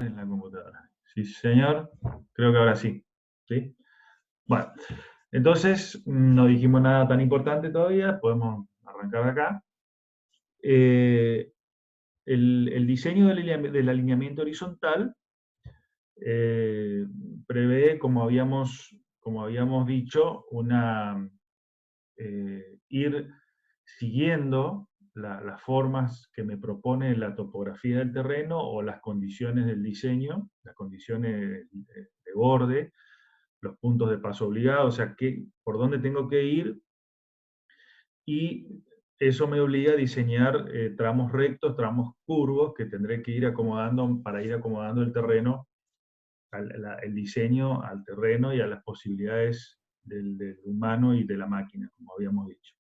En la computadora. Sí, señor. Creo que ahora sí. ¿Sí? Bueno, entonces no dijimos nada tan importante todavía. Podemos arrancar de acá. Eh, el diseño del alineamiento horizontal eh, prevé, como habíamos dicho, ir siguiendo las formas que me propone la topografía del terreno o las condiciones del diseño, las condiciones de borde, los puntos de paso obligado, o sea, por dónde tengo que ir, y eso me obliga a diseñar tramos rectos, tramos curvos, que tendré que ir acomodando para ir acomodando el terreno, el diseño al terreno y a las posibilidades del humano y de la máquina, como habíamos dicho.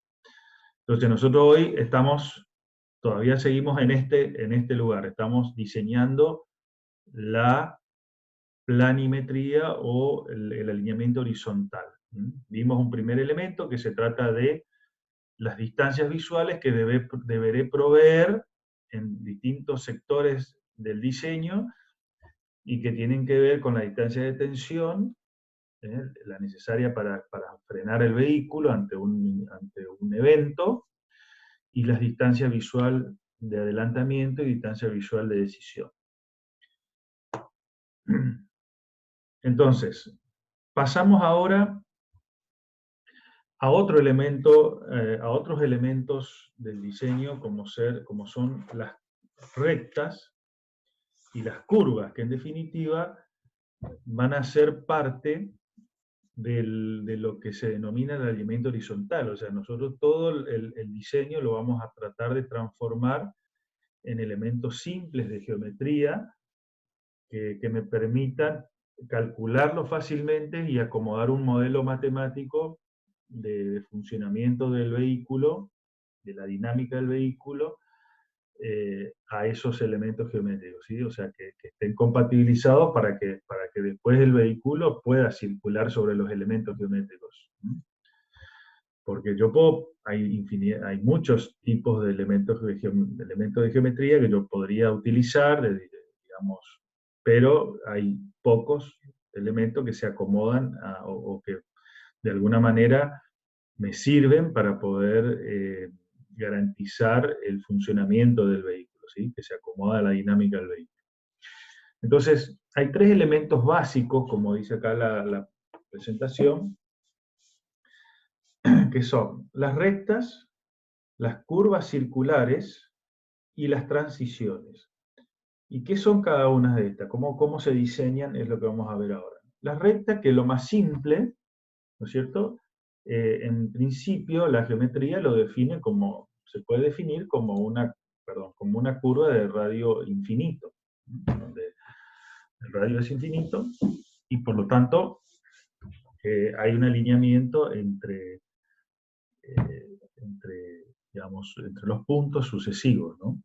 Entonces nosotros hoy todavía seguimos en este lugar, estamos diseñando la planimetría o el alineamiento horizontal. Vimos un primer elemento que se trata de las distancias visuales que deberé proveer en distintos sectores del diseño y que tienen que ver con la distancia de tensión, la necesaria para frenar el vehículo ante un evento, y las distancias visual de adelantamiento y distancia visual de decisión. Entonces, pasamos ahora a otro elemento, a otros elementos del diseño, como son las rectas y las curvas, que en definitiva van a ser parte de lo que se denomina el alineamiento horizontal. O sea, nosotros todo el diseño lo vamos a tratar de transformar en elementos simples de geometría que me permitan calcularlo fácilmente y acomodar un modelo matemático de funcionamiento del vehículo, de la dinámica del vehículo, a esos elementos geométricos, ¿sí? O sea, que estén compatibilizados para que después el vehículo pueda circular sobre los elementos geométricos. Porque hay muchos tipos de elementos de geometría que yo podría utilizar, digamos, pero hay pocos elementos que se acomodan o que de alguna manera me sirven para poder garantizar el funcionamiento del vehículo, ¿sí? Que se acomoda a la dinámica del vehículo. Entonces, hay tres elementos básicos, como dice acá la presentación, que son las rectas, las curvas circulares y las transiciones. ¿Y qué son cada una de estas? ¿Cómo se diseñan? Es lo que vamos a ver ahora. Las rectas, que es lo más simple, ¿no es cierto? En principio, la geometría se puede definir como como una curva de radio infinito, donde el radio es infinito y por lo tanto hay un alineamiento entre los puntos sucesivos, ¿no?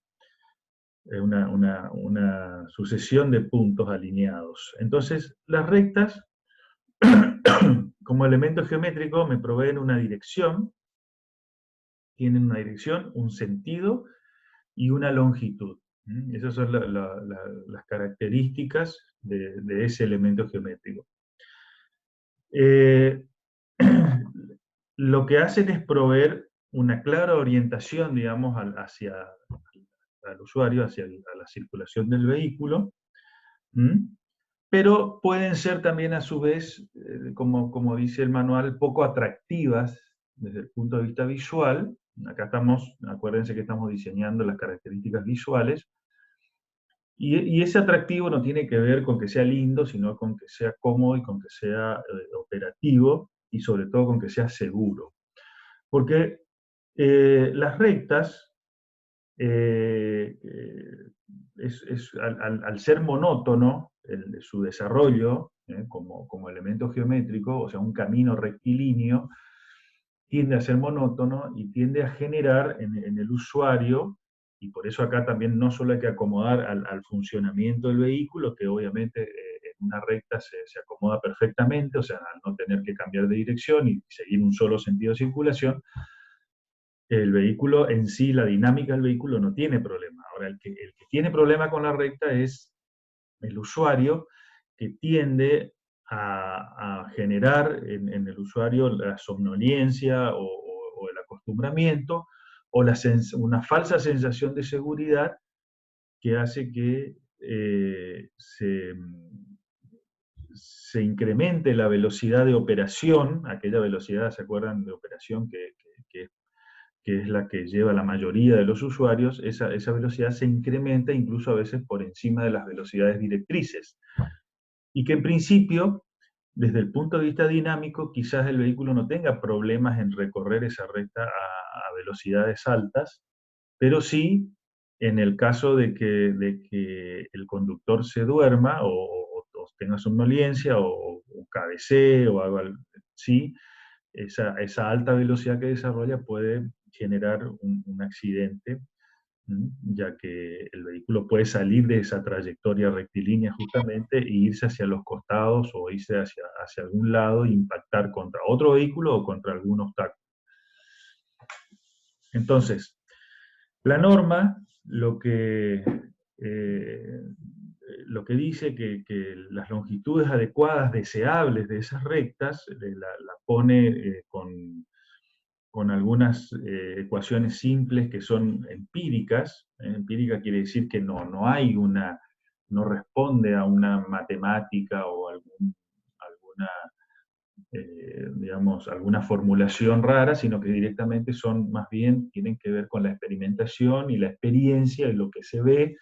Una sucesión de puntos alineados. Entonces, las rectas, como elemento geométrico, me proveen una dirección, tienen una dirección, un sentido y una longitud. Esas son las características de ese elemento geométrico. Lo que hacen es proveer una clara orientación, digamos, hacia al usuario, a la circulación del vehículo, pero pueden ser también a su vez, como dice el manual, poco atractivas desde el punto de vista visual. Acá acuérdense que estamos diseñando las características visuales, y ese atractivo no tiene que ver con que sea lindo, sino con que sea cómodo y con que sea operativo, y sobre todo con que sea seguro. Porque las rectas, al ser monótono su desarrollo como elemento geométrico, o sea, un camino rectilíneo, tiende a ser monótono y tiende a generar en el usuario, y por eso acá también no solo hay que acomodar al funcionamiento del vehículo, que obviamente en una recta se acomoda perfectamente, o sea, al no tener que cambiar de dirección y seguir un solo sentido de circulación, el vehículo en sí, la dinámica del vehículo no tiene problema. Ahora, el que tiene problema con la recta es el usuario, que tiende a generar en el usuario la somnolencia o el acostumbramiento, o una falsa sensación de seguridad que hace que se incremente la velocidad de operación, aquella velocidad, ¿se acuerdan?, de operación que es la que lleva la mayoría de los usuarios. Esa velocidad se incrementa incluso a veces por encima de las velocidades directrices. Y que en principio, desde el punto de vista dinámico, quizás el vehículo no tenga problemas en recorrer esa recta a velocidades altas, pero sí en el caso de que el conductor se duerma o tenga somnolencia o cabecee o haga, sí, esa alta velocidad que desarrolla puede generar un accidente, ya que el vehículo puede salir de esa trayectoria rectilínea justamente e irse hacia los costados o irse hacia algún lado e impactar contra otro vehículo o contra algún obstáculo. Entonces, la norma eh, lo que dice que las longitudes adecuadas, deseables de esas rectas, la pone con algunas ecuaciones simples que son empíricas. Empírica quiere decir que no hay no responde a una matemática o alguna, digamos, alguna formulación rara, sino que directamente son, más bien, tienen que ver con la experimentación y la experiencia y lo que se ve.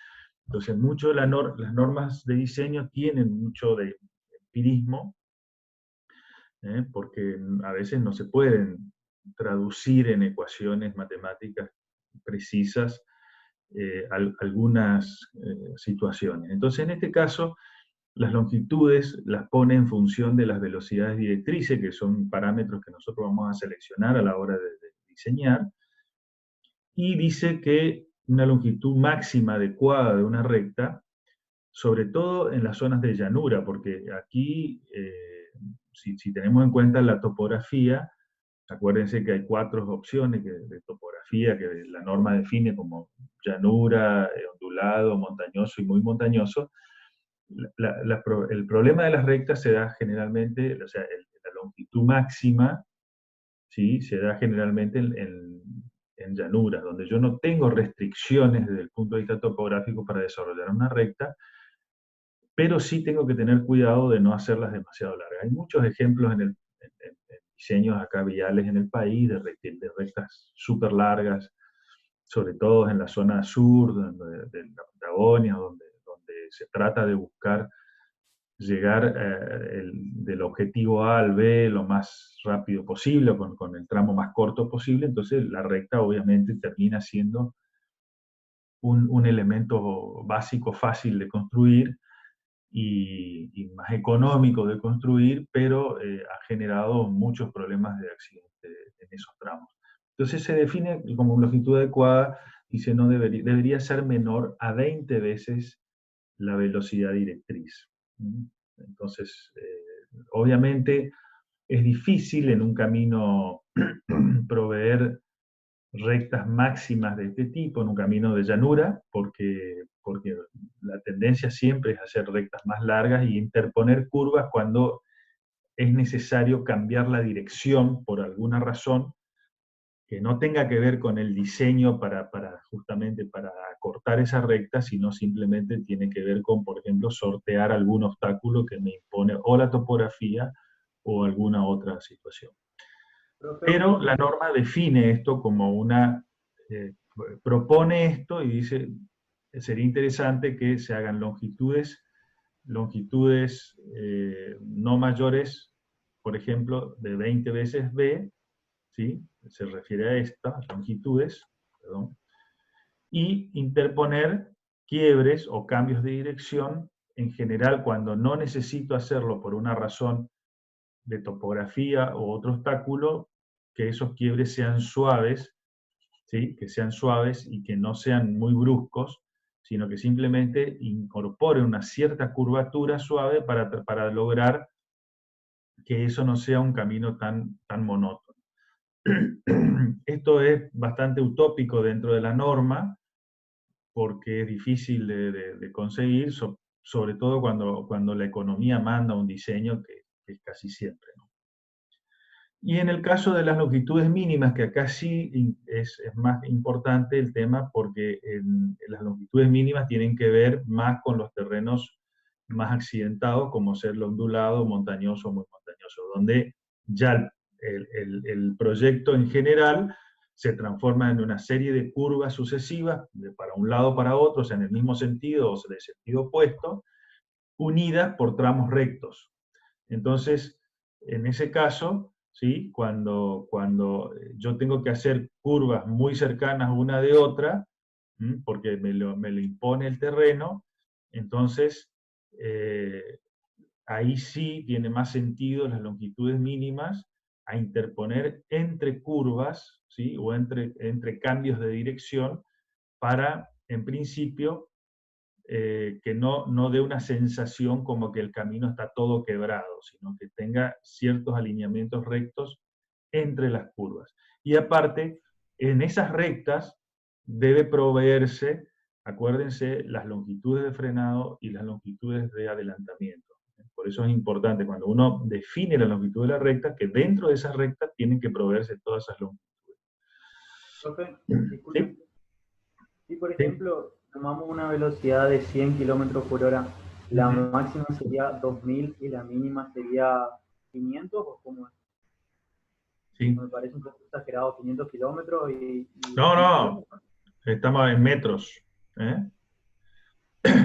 Entonces, mucho de las normas de diseño tienen mucho de empirismo, porque a veces no se pueden traducir en ecuaciones matemáticas precisas algunas situaciones. Entonces, en este caso, las longitudes las pone en función de las velocidades directrices, que son parámetros que nosotros vamos a seleccionar a la hora de diseñar, y dice que una longitud máxima adecuada de una recta, sobre todo en las zonas de llanura, porque aquí, si tenemos en cuenta la topografía, acuérdense que hay 4 opciones de topografía que la norma define como llanura, ondulado, montañoso y muy montañoso. El problema de las rectas se da generalmente, o sea, la longitud máxima, ¿sí?, se da generalmente en llanuras, donde yo no tengo restricciones desde el punto de vista topográfico para desarrollar una recta, pero sí tengo que tener cuidado de no hacerlas demasiado largas. Hay muchos ejemplos en diseños acá viales en el país de rectas súper largas, sobre todo en la zona sur de la Patagonia, donde se trata de buscar llegar del objetivo A al B lo más rápido posible, con el tramo más corto posible. Entonces la recta obviamente termina siendo un elemento básico fácil de construir y más económico de construir, pero ha generado muchos problemas de accidente en esos tramos. Entonces se define como longitud adecuada, dice no debería ser menor a 20 veces la velocidad directriz. Entonces, obviamente es difícil en un camino proveer rectas máximas de este tipo en un camino de llanura, porque la tendencia siempre es hacer rectas más largas y interponer curvas cuando es necesario cambiar la dirección por alguna razón que no tenga que ver con el diseño justamente para cortar esa recta, sino simplemente tiene que ver con, por ejemplo, sortear algún obstáculo que me impone o la topografía o alguna otra situación. Pero la norma define esto como propone esto y dice, sería interesante que se hagan longitudes no mayores, por ejemplo, de 20 veces B, ¿sí?, se refiere a estas longitudes, perdón, y interponer quiebres o cambios de dirección, en general cuando no necesito hacerlo por una razón de topografía o otro obstáculo, que esos quiebres sean suaves, ¿sí?, que sean suaves y que no sean muy bruscos, sino que simplemente incorporen una cierta curvatura suave para lograr que eso no sea un camino tan monótono. Esto es bastante utópico dentro de la norma, porque es difícil de conseguir, sobre todo cuando la economía manda un diseño, que es casi siempre, ¿no? Y en el caso de las longitudes mínimas, que acá sí es más importante el tema, porque las longitudes mínimas tienen que ver más con los terrenos más accidentados, como ser lo ondulado, montañoso o muy montañoso, donde ya el proyecto en general se transforma en una serie de curvas sucesivas, para un lado o para otro, o sea, en el mismo sentido o de sentido opuesto, unidas por tramos rectos. Entonces, en ese caso, ¿sí? Cuando yo tengo que hacer curvas muy cercanas una de otra, porque me lo impone el terreno, entonces ahí sí tiene más sentido las longitudes mínimas a interponer entre curvas, ¿sí? O entre cambios de dirección para, en principio, que no dé una sensación como que el camino está todo quebrado, sino que tenga ciertos alineamientos rectos entre las curvas. Y aparte, en esas rectas debe proveerse, acuérdense, las longitudes de frenado y las longitudes de adelantamiento. Por eso es importante cuando uno define la longitud de la recta, que dentro de esas rectas tienen que proveerse todas esas longitudes. Profe, disculpe. ¿Sí? Si por ¿Sí? ejemplo tomamos una velocidad de 100 kilómetros por hora, ¿la Uh-huh. máxima sería 2000 y la mínima sería 500 o cómo es? Sí. Me parece un poco exagerado, 500 kilómetros No, y no, ¿cómo? estamos en metros. ¿Eh?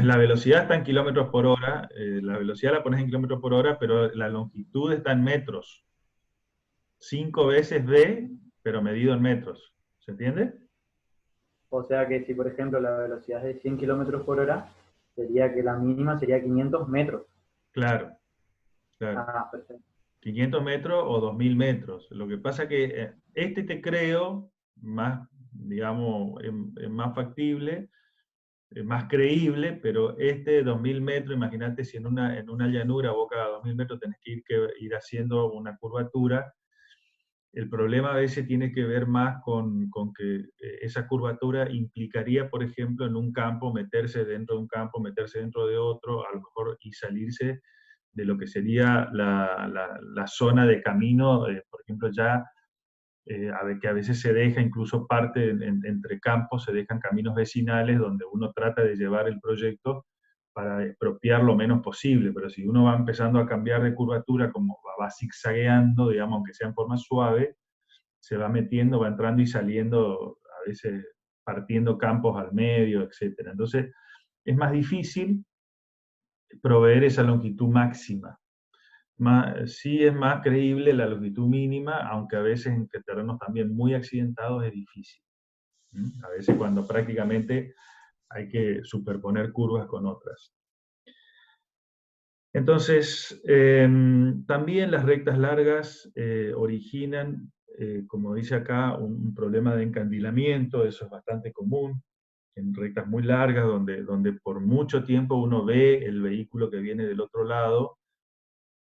La velocidad está en kilómetros por hora, la velocidad la pones en kilómetros por hora, pero la longitud está en metros. 5 veces v, pero medido en metros. ¿Se entiende? O sea que si por ejemplo la velocidad es de 100 kilómetros por hora, sería que la mínima sería 500 metros. Claro, claro. Ah, perfecto. 500 metros o 2000 metros. Lo que pasa que este te creo más, digamos, es más factible, es más creíble, pero este de 2000 metros, imagínate si en una llanura, vos cada 2000 metros tenés que ir haciendo una curvatura. El problema a veces tiene que ver más con que esa curvatura implicaría, por ejemplo, en un campo, meterse dentro de un campo, meterse dentro de otro, a lo mejor, y salirse de lo que sería la zona de camino, por ejemplo, ya que a veces se deja incluso parte entre campos, se dejan caminos vecinales donde uno trata de llevar el proyecto para expropiar lo menos posible, pero si uno va empezando a cambiar de curvatura, como va zigzagueando, digamos, aunque sea en forma suave, se va metiendo, va entrando y saliendo, a veces partiendo campos al medio, etc. Entonces, es más difícil proveer esa longitud máxima. Sí es más creíble la longitud mínima, aunque a veces en terrenos también muy accidentados es difícil. A veces cuando prácticamente hay que superponer curvas con otras. Entonces, también las rectas largas originan, como dice acá, un problema de encandilamiento. Eso es bastante común en rectas muy largas, donde por mucho tiempo uno ve el vehículo que viene del otro lado,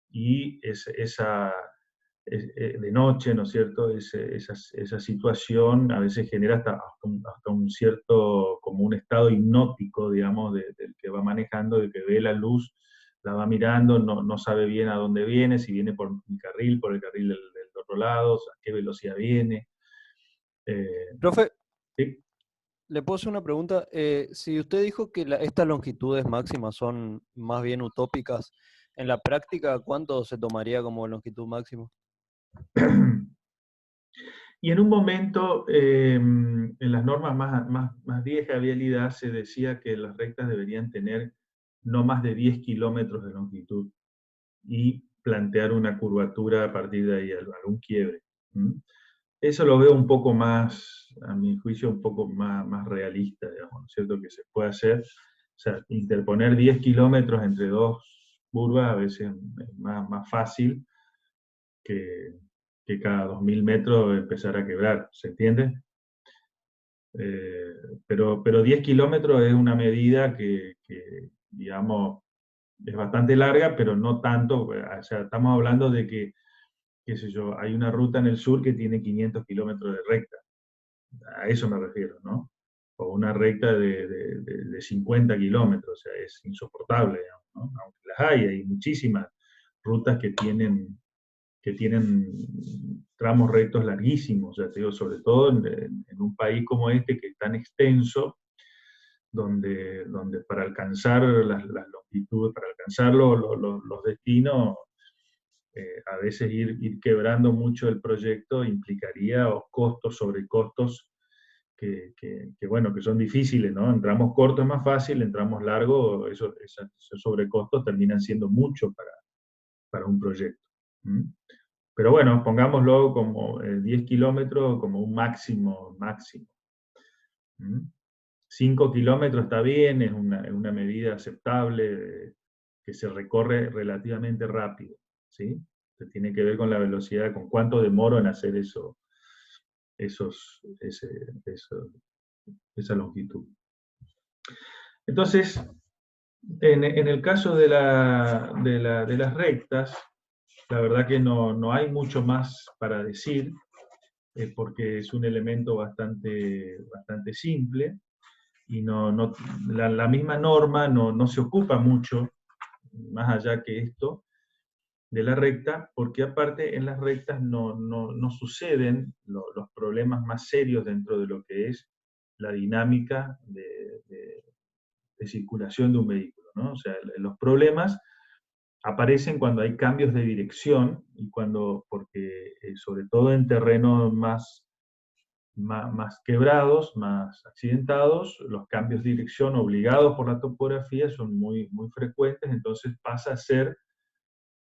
y de noche, ¿no es cierto? Esa situación a veces genera hasta un cierto, como un estado hipnótico, digamos, del que va manejando, de que ve la luz, la va mirando, no sabe bien a dónde viene, si viene por un carril, por el carril del otro lado, o sea, a qué velocidad viene. Eh, Profe, ¿Sí? le puedo hacer una pregunta. Si usted dijo que estas longitudes máximas son más bien utópicas, en la práctica, ¿cuánto se tomaría como longitud máxima? Y en un momento, en las normas más viejas de vialidad, se decía que las rectas deberían tener no más de 10 kilómetros de longitud y plantear una curvatura a partir de ahí, algún quiebre. Eso lo veo un poco más, a mi juicio, un poco más realista, digamos, ¿no es cierto? Que se puede hacer. O sea, interponer 10 kilómetros entre dos curvas a veces es más fácil que, que cada 2000 metros empezar a quebrar, ¿se entiende? Eh, pero 10 kilómetros es una medida que, digamos, es bastante larga, pero no tanto. O sea, estamos hablando de que, qué sé yo, hay una ruta en el sur que tiene 500 kilómetros de recta. A eso me refiero, ¿no? o una recta de 50 kilómetros, o sea, es insoportable, digamos, ¿no? Aunque las hay muchísimas rutas que tienen tramos rectos larguísimos, ya te digo, sobre todo en un país como este que es tan extenso, donde para alcanzar las longitudes, para alcanzar los destinos, a veces ir quebrando mucho el proyecto implicaría costos sobre costos bueno, que son difíciles, ¿no? En tramos cortos es más fácil, en tramos largos esos sobrecostos terminan siendo mucho para un proyecto. ¿Mm? Pero bueno, pongámoslo como 10 kilómetros como un máximo. ¿Mm? 5 kilómetros está bien, es una medida aceptable, que se recorre relativamente rápido, ¿sí? Que tiene que ver con la velocidad, con cuánto demoro en hacer esa longitud. Entonces, en el caso de las rectas, la verdad que no hay mucho más para decir, porque es un elemento bastante simple, y la misma norma no se ocupa mucho, más allá que esto, de la recta, porque aparte en las rectas no suceden los problemas más serios dentro de lo que es la dinámica de circulación de un vehículo, ¿no? O sea, los problemas aparecen cuando hay cambios de dirección y porque sobre todo en terrenos más quebrados, más accidentados, los cambios de dirección obligados por la topografía son muy frecuentes, entonces pasa a ser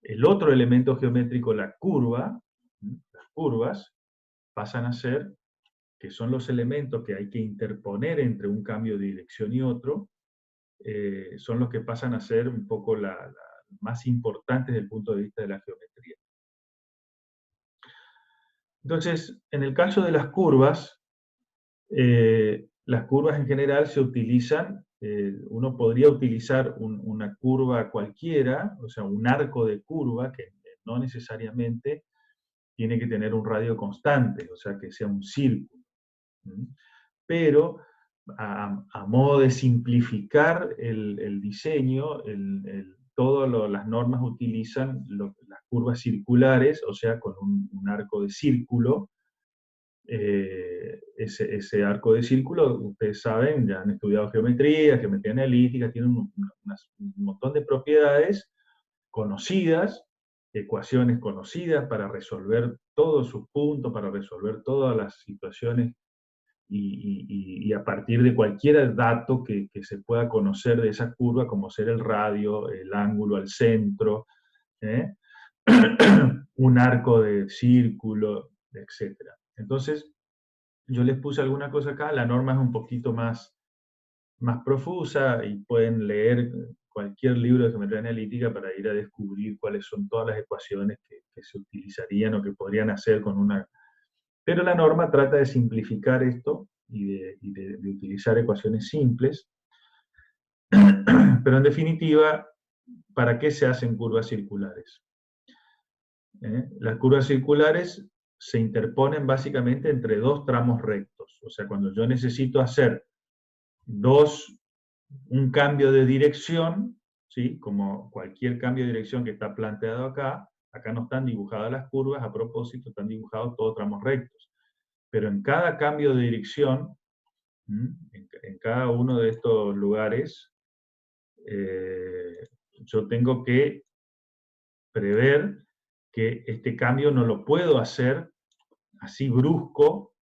el otro elemento geométrico, la curva. Las curvas pasan a ser, que son los elementos que hay que interponer entre un cambio de dirección y otro, son los que pasan a ser un poco más importantes desde el punto de vista de la geometría. Entonces, en el caso de las curvas en general se utilizan, uno podría utilizar una curva cualquiera, o sea, un arco de curva que no necesariamente tiene que tener un radio constante, o sea, que sea un círculo. Pero a modo de simplificar el diseño, todas las normas utilizan las curvas circulares, o sea, con un arco de círculo. Ese arco de círculo, ustedes saben, ya han estudiado geometría analítica, tiene un montón de propiedades conocidas, ecuaciones conocidas para resolver todos sus puntos, para resolver todas las situaciones y a partir de cualquier dato que se pueda conocer de esa curva, como ser el radio, el ángulo al centro, un arco de círculo, etc. Entonces, yo les puse alguna cosa acá, la norma es un poquito más profusa y pueden leer cualquier libro de geometría analítica para ir a descubrir cuáles son todas las ecuaciones que se utilizarían o que podrían hacer con una... Pero la norma trata de simplificar esto y de utilizar ecuaciones simples. Pero en definitiva, ¿para qué se hacen curvas circulares? Las curvas circulares se interponen básicamente entre dos tramos rectos. O sea, cuando yo necesito hacer un cambio de dirección, ¿sí? Como cualquier cambio de dirección que está planteado acá no están dibujadas las curvas, a propósito, están dibujados todos tramos rectos. Pero en cada cambio de dirección, en cada uno de estos lugares, yo tengo que prever que este cambio no lo puedo hacer así brusco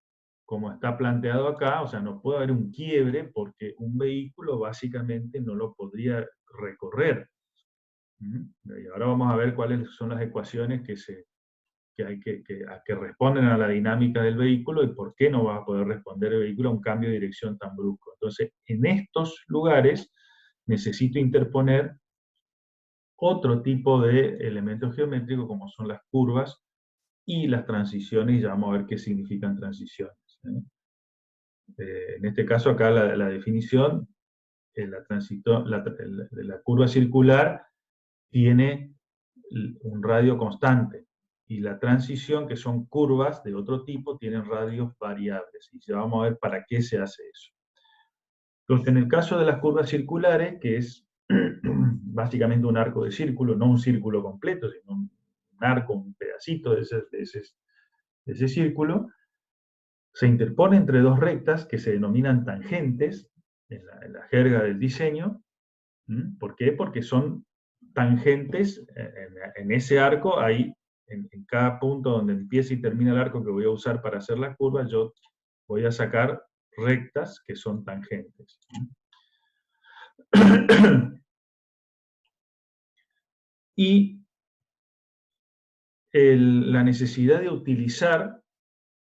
como está planteado acá, o sea, no puede haber un quiebre porque un vehículo básicamente no lo podría recorrer. Y ahora vamos a ver cuáles son las ecuaciones que responden a la dinámica del vehículo y por qué no va a poder responder el vehículo a un cambio de dirección tan brusco. Entonces, en estos lugares necesito interponer otro tipo de elementos geométricos como son las curvas y las transiciones, y ya vamos a ver qué significan transiciones. En este caso acá la definición, la curva circular tiene un radio constante, y la transición, que son curvas de otro tipo, tienen radios variables, y ya vamos a ver para qué se hace eso. Entonces, en el caso de las curvas circulares, que es básicamente un arco de círculo, no un círculo completo, sino un arco, un pedacito de ese círculo, se interpone entre dos rectas que se denominan tangentes en la jerga del diseño. ¿Por qué? Porque son tangentes en ese arco, ahí en cada punto donde empieza y termina el arco que voy a usar para hacer la curva, yo voy a sacar rectas que son tangentes. Y la necesidad de utilizar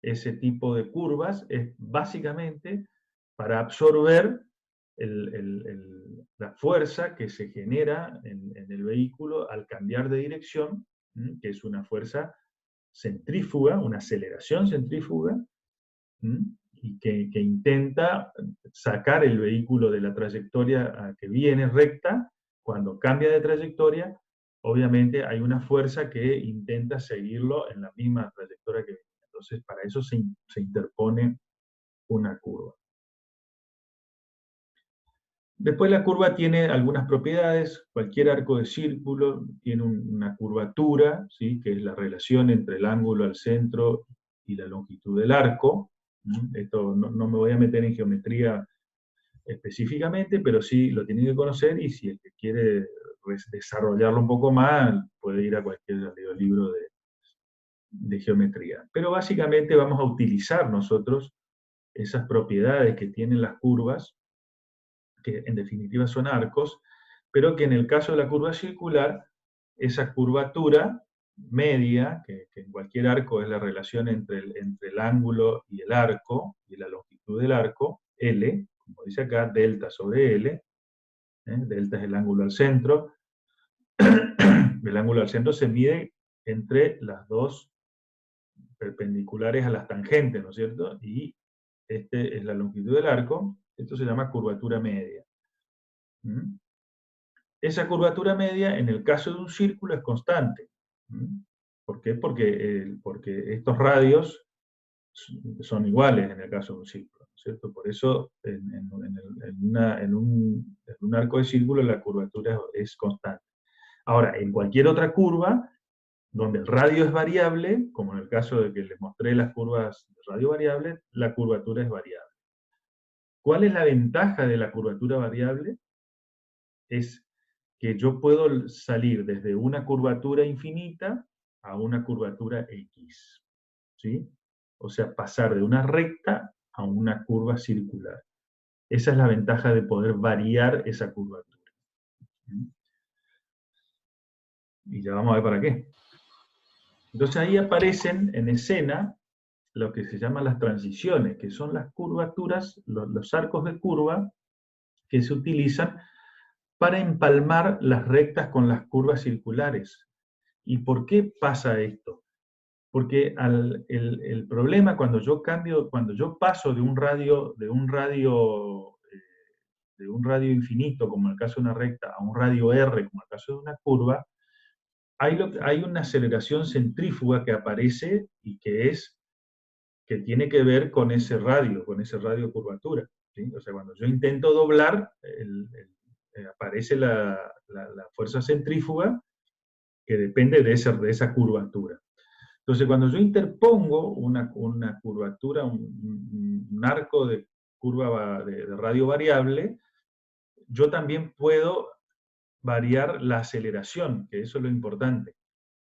ese tipo de curvas es básicamente para absorber la fuerza que se genera en el vehículo al cambiar de dirección, que es una fuerza centrífuga, una aceleración centrífuga, y que intenta sacar el vehículo de la trayectoria que viene recta. Cuando cambia de trayectoria, obviamente hay una fuerza que intenta seguirlo en la misma trayectoria que viene. Entonces, para eso se interpone una curva. Después la curva tiene algunas propiedades. Cualquier arco de círculo tiene una curvatura, ¿sí?, que es la relación entre el ángulo al centro y la longitud del arco. Esto no me voy a meter en geometría específicamente, pero sí lo tienen que conocer, y si el que quiere desarrollarlo un poco más, puede ir a cualquier libro de geometría. Pero básicamente vamos a utilizar nosotros esas propiedades que tienen las curvas, que en definitiva son arcos, pero que en el caso de la curva circular, esa curvatura media, que en cualquier arco es la relación entre el ángulo y el arco, y la longitud del arco, L, como dice acá, delta sobre L, delta es el ángulo al centro, el ángulo al centro se mide entre las dos perpendiculares a las tangentes, ¿no es cierto? Y este es la longitud del arco, esto se llama curvatura media. Esa curvatura media, en el caso de un círculo, es constante. ¿Por qué? Porque estos radios son iguales en el caso de un círculo, ¿no es cierto? Por eso, en un arco de círculo, la curvatura es constante. Ahora, en cualquier otra curva, donde el radio es variable, como en el caso de que les mostré las curvas de radio variable, la curvatura es variable. ¿Cuál es la ventaja de la curvatura variable? Es que yo puedo salir desde una curvatura infinita a una curvatura X, ¿sí? O sea, pasar de una recta a una curva circular. Esa es la ventaja de poder variar esa curvatura. Y ya vamos a ver para qué. Entonces ahí aparecen en escena lo que se llaman las transiciones, que son las curvaturas, los arcos de curva que se utilizan para empalmar las rectas con las curvas circulares. ¿Y por qué pasa esto? Porque el problema cuando yo paso de un radio infinito, como en el caso de una recta, a un radio R, como en el caso de una curva, hay una aceleración centrífuga que aparece y que tiene que ver con ese radio curvatura, ¿sí? O sea, cuando yo intento doblar, aparece la fuerza centrífuga que depende de esa curvatura. Entonces, cuando yo interpongo una curvatura, un arco de curva de radio variable, yo también puedo variar la aceleración, que eso es lo importante.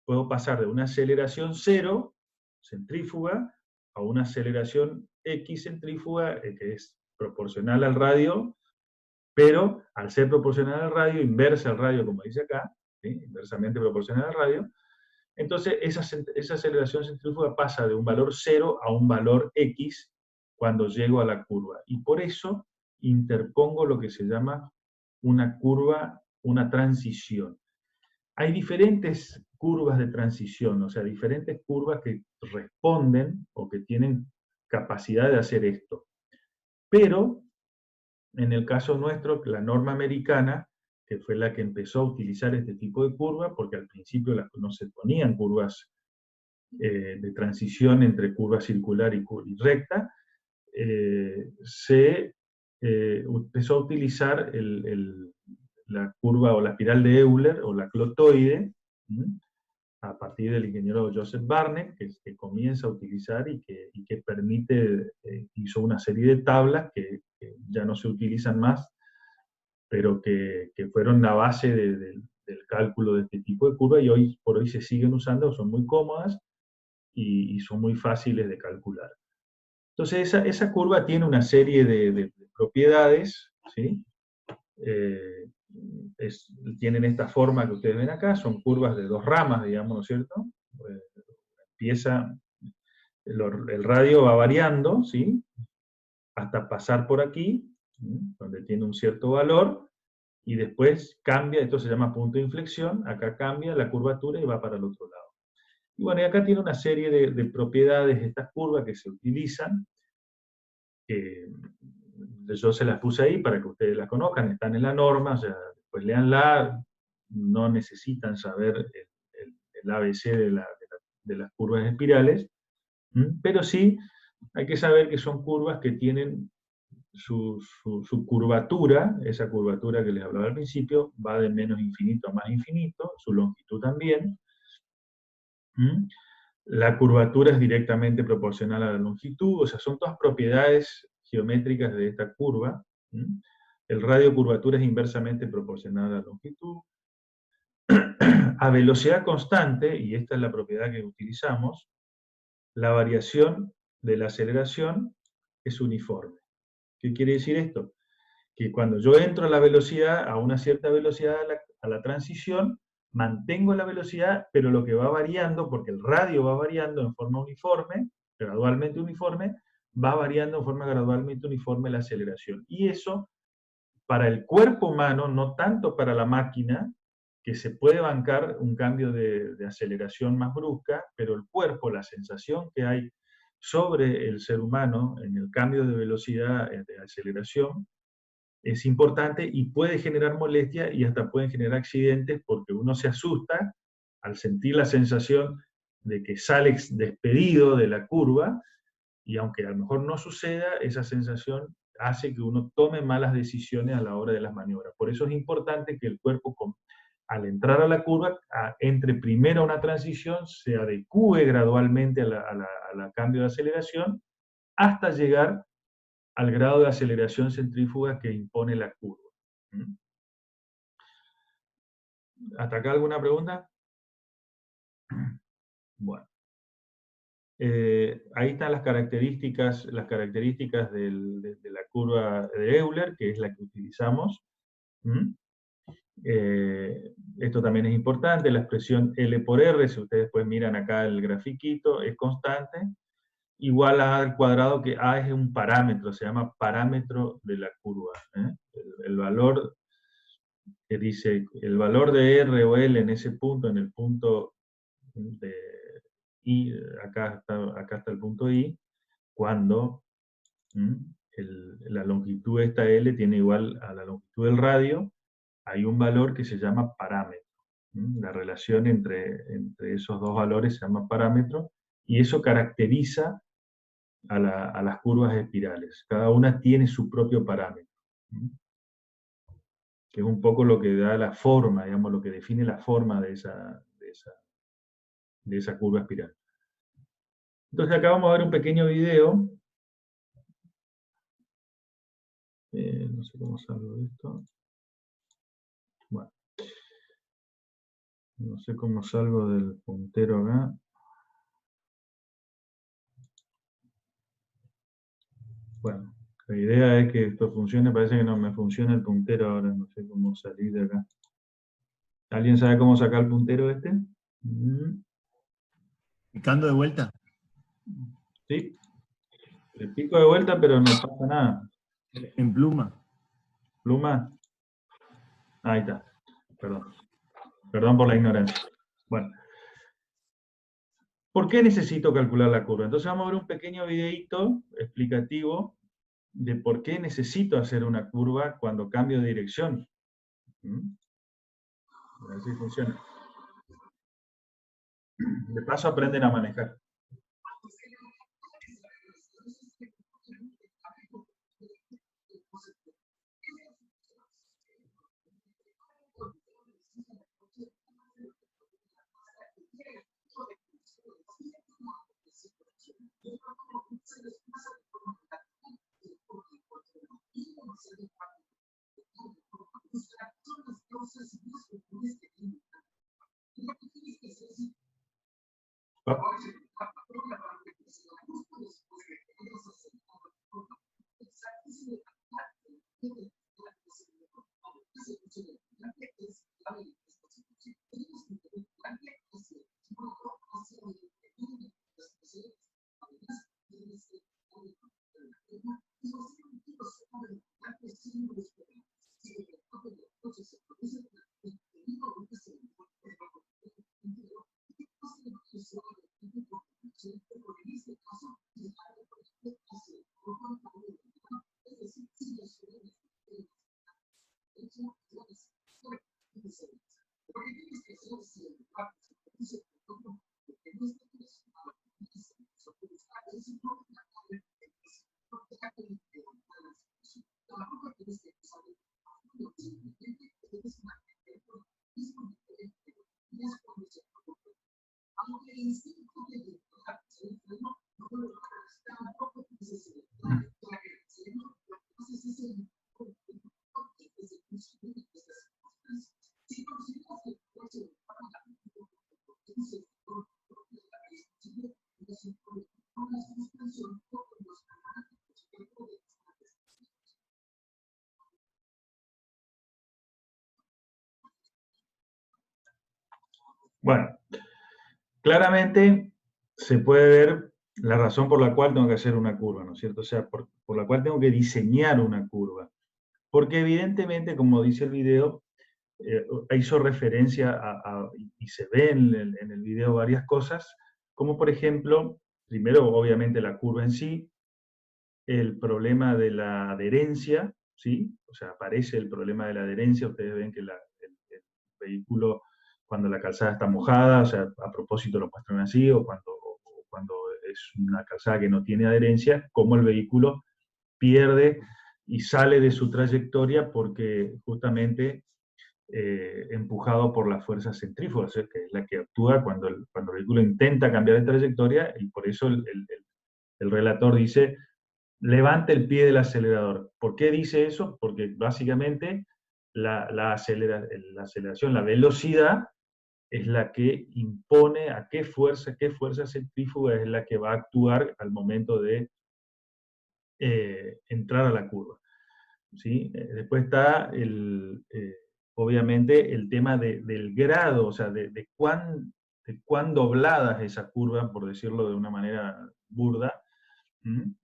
Puedo pasar de una aceleración 0, centrífuga, a una aceleración X centrífuga, que es proporcional al radio, pero al ser proporcional al radio, inversa al radio, como dice acá, ¿sí?, inversamente proporcional al radio, entonces esa aceleración centrífuga pasa de un valor 0 a un valor X cuando llego a la curva. Y por eso interpongo lo que se llama una curva, una transición. Hay diferentes curvas de transición, o sea, diferentes curvas que responden o que tienen capacidad de hacer esto. Pero, en el caso nuestro, la norma americana, que fue la que empezó a utilizar este tipo de curva, porque al principio no se ponían curvas de transición entre curva circular y recta, se empezó a utilizar la curva o la espiral de Euler o la clotoide, a partir del ingeniero Joseph Barnett, que comienza a utilizar y que permite, hizo una serie de tablas que ya no se utilizan más, pero que fueron la base del cálculo de este tipo de curvas, y hoy por hoy se siguen usando, son muy cómodas y son muy fáciles de calcular. Entonces esa curva tiene una serie de propiedades, ¿sí? Tienen esta forma que ustedes ven acá, son curvas de dos ramas, digamos, ¿no es cierto? El radio va variando, ¿sí? Hasta pasar por aquí, ¿sí? Donde tiene un cierto valor, y después cambia, esto se llama punto de inflexión, acá cambia la curvatura y va para el otro lado. Y bueno, y acá tiene una serie de propiedades estas curvas que se utilizan, yo se las puse ahí para que ustedes las conozcan, están en la norma, o sea, después léanla, no necesitan saber el ABC de las curvas espirales, pero sí hay que saber que son curvas que tienen su curvatura, esa curvatura que les hablaba al principio, va de menos infinito a más infinito, su longitud también. La curvatura es directamente proporcional a la longitud, o sea, son todas propiedades geométricas de esta curva. El radio curvatura es inversamente proporcional a la longitud. A velocidad constante, y esta es la propiedad que utilizamos, la variación de la aceleración es uniforme. ¿Qué quiere decir esto? Que cuando yo entro a la velocidad, a una cierta velocidad a la transición, mantengo la velocidad, pero lo que va variando, porque el radio va variando en forma uniforme, gradualmente uniforme, va variando en forma gradualmente uniforme la aceleración. Y eso, para el cuerpo humano, no tanto para la máquina, que se puede bancar un cambio de aceleración más brusca, pero el cuerpo, la sensación que hay sobre el ser humano en el cambio de velocidad, de aceleración, es importante y puede generar molestia y hasta pueden generar accidentes porque uno se asusta al sentir la sensación de que sale despedido de la curva, y aunque a lo mejor no suceda, esa sensación hace que uno tome malas decisiones a la hora de las maniobras. Por eso es importante que el cuerpo, al entrar a la curva, entre primero a una transición, se adecúe gradualmente a cambio de aceleración hasta llegar al grado de aceleración centrífuga que impone la curva. ¿Hasta acá alguna pregunta? Bueno. Ahí están las características de la curva de Euler, que es la que utilizamos. Esto también es importante, la expresión L por R, si ustedes pues miran acá el grafiquito, es constante, igual a A al cuadrado, que A es un parámetro, se llama parámetro de la curva. El valor que dice, el valor de R o L en ese punto, en el punto de I, acá está el punto I, cuando la longitud de esta L tiene igual a la longitud del radio, hay un valor que se llama parámetro. La relación entre esos dos valores se llama parámetro, y eso caracteriza a las curvas espirales. Cada una tiene su propio parámetro, que es un poco lo que da la forma, digamos, lo que define la forma de esa curva espiral. Entonces acá vamos a ver un pequeño video. No sé cómo salgo de esto. Bueno. No sé cómo salgo del puntero acá. Bueno, la idea es que esto funcione. Parece que no me funciona el puntero ahora. No sé cómo salir de acá. ¿Alguien sabe cómo sacar el puntero este? ¿Picando de vuelta? Sí. Le pico de vuelta, pero no pasa nada. En pluma. ¿Pluma? Ahí está. Perdón. Perdón por la ignorancia. Bueno. ¿Por qué necesito calcular la curva? Entonces vamos a ver un pequeño videito explicativo de por qué necesito hacer una curva cuando cambio de dirección. A ver si funciona. De paso aprenden a manejar. Va- Bueno, claramente se puede ver la razón por la cual tengo que hacer una curva, ¿no es cierto? O sea, por la cual tengo que diseñar una curva. Porque evidentemente, como dice el video, hizo referencia y se ve en el video varias cosas, como por ejemplo, primero obviamente la curva en sí, el problema de la adherencia, ¿sí? O sea, aparece el problema de la adherencia, ustedes ven que el vehículo, cuando la calzada está mojada, o sea, a propósito lo muestran así, o cuando es una calzada que no tiene adherencia, cómo el vehículo pierde y sale de su trayectoria porque justamente empujado por la fuerza centrífuga, que es la que actúa cuando el vehículo intenta cambiar de trayectoria, y por eso el relator dice, levante el pie del acelerador. ¿Por qué dice eso? Porque básicamente la aceleración, la velocidad, es la que impone a qué fuerza centrífuga es la que va a actuar al momento de entrar a la curva. ¿Sí? Después está obviamente el tema del grado, o sea, de cuán doblada es esa curva, por decirlo de una manera burda,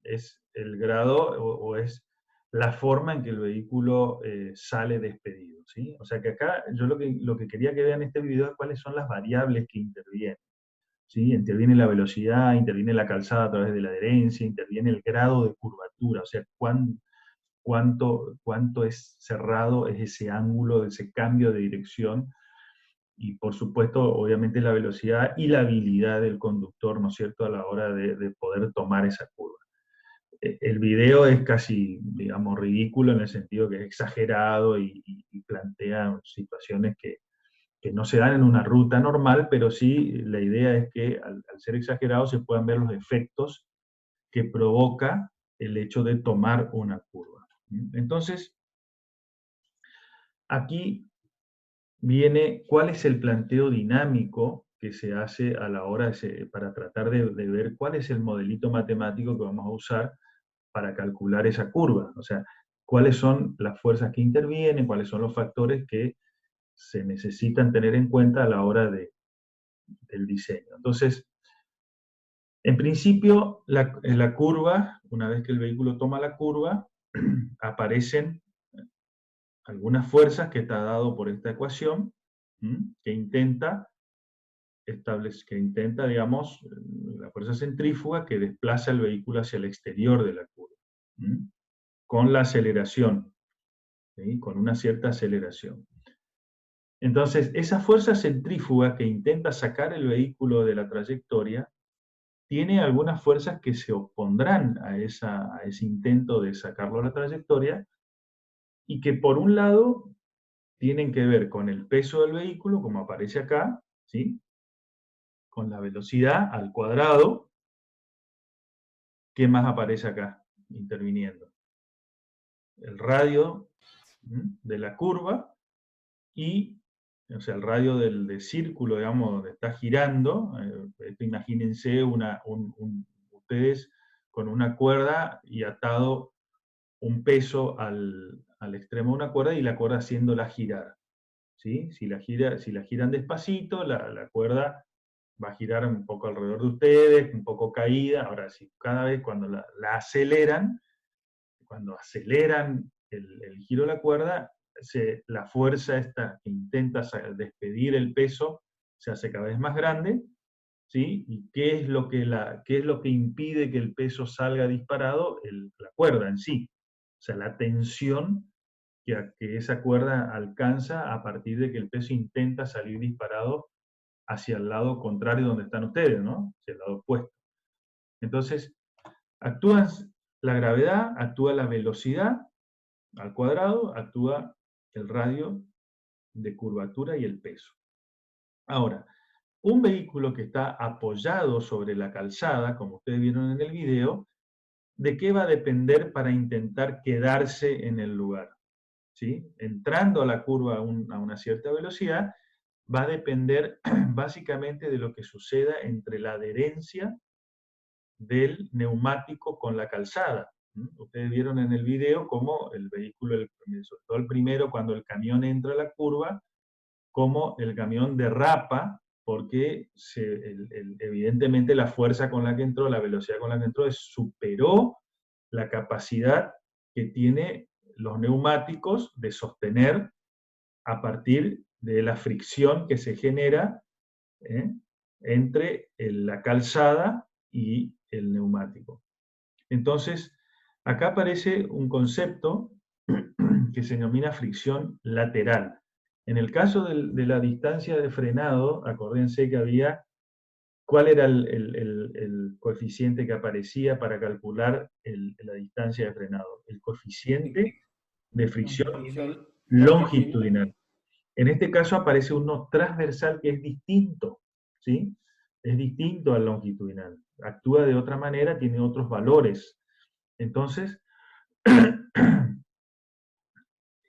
es el grado o es la forma en que el vehículo sale despedido, ¿sí? O sea que acá yo lo que quería que vean en este video es cuáles son las variables que intervienen, ¿sí? Interviene la velocidad, interviene la calzada a través de la adherencia, interviene el grado de curvatura, o sea, cuánto es cerrado es ese ángulo, ese cambio de dirección, y por supuesto, obviamente la velocidad y la habilidad del conductor, ¿no es cierto?, a la hora de poder tomar esa curva. El video es casi, digamos, ridículo en el sentido que es exagerado y plantea situaciones que no se dan en una ruta normal, pero sí la idea es que al ser exagerado se puedan ver los efectos que provoca el hecho de tomar una curva. Entonces, aquí viene cuál es el planteo dinámico que se hace a la hora para tratar de ver cuál es el modelito matemático que vamos a usar para calcular esa curva. O sea, cuáles son las fuerzas que intervienen, cuáles son los factores que se necesitan tener en cuenta a la hora del diseño. Entonces, en principio, en la curva, una vez que el vehículo toma la curva, aparecen algunas fuerzas que está dado por esta ecuación, que intenta, digamos, la fuerza centrífuga que desplaza el vehículo hacia el exterior de la curva, con la aceleración, ¿sí? Con una cierta aceleración. Entonces, esa fuerza centrífuga que intenta sacar el vehículo de la trayectoria, tiene algunas fuerzas que se opondrán a ese intento de sacarlo de la trayectoria, y que por un lado tienen que ver con el peso del vehículo, como aparece acá, ¿sí? Con la velocidad al cuadrado. ¿Qué más aparece acá interviniendo? El radio de la curva y o sea, el radio del círculo, digamos, donde está girando, imagínense ustedes con una cuerda y atado un peso al extremo de una cuerda y la cuerda haciéndola girar, ¿sí? Si la giran despacito, la cuerda va a girar un poco alrededor de ustedes, un poco caída. Ahora, si cada vez cuando la aceleran, cuando aceleran el giro de la cuerda, la fuerza esta que intenta despedir el peso se hace cada vez más grande, ¿sí? ¿Y qué es lo que impide que el peso salga disparado? La cuerda en sí. O sea, la tensión que esa cuerda alcanza a partir de que el peso intenta salir disparado hacia el lado contrario donde están ustedes, ¿no? Hacia el lado opuesto. Entonces, actúa la gravedad, actúa la velocidad al cuadrado, actúa el radio de curvatura y el peso. Ahora, un vehículo que está apoyado sobre la calzada, como ustedes vieron en el video, ¿de qué va a depender para intentar quedarse en el lugar? ¿Sí? Entrando a la curva a una cierta velocidad, va a depender básicamente de lo que suceda entre la adherencia del neumático con la calzada. Ustedes vieron en el video cómo el vehículo, sobre todo el primero, cuando el camión entra a la curva, cómo el camión derrapa, porque evidentemente la fuerza con la que entró, la velocidad con la que entró, superó la capacidad que tiene los neumáticos de sostener a partir de la fricción que se genera entre la calzada y el neumático. Entonces, acá aparece un concepto que se denomina fricción lateral. En el caso de la distancia de frenado, acuérdense que había, ¿cuál era el coeficiente que aparecía para calcular la distancia de frenado? El coeficiente de fricción longitudinal. En este caso aparece uno transversal que es distinto, ¿sí? Es distinto al longitudinal. Actúa de otra manera, tiene otros valores. Entonces,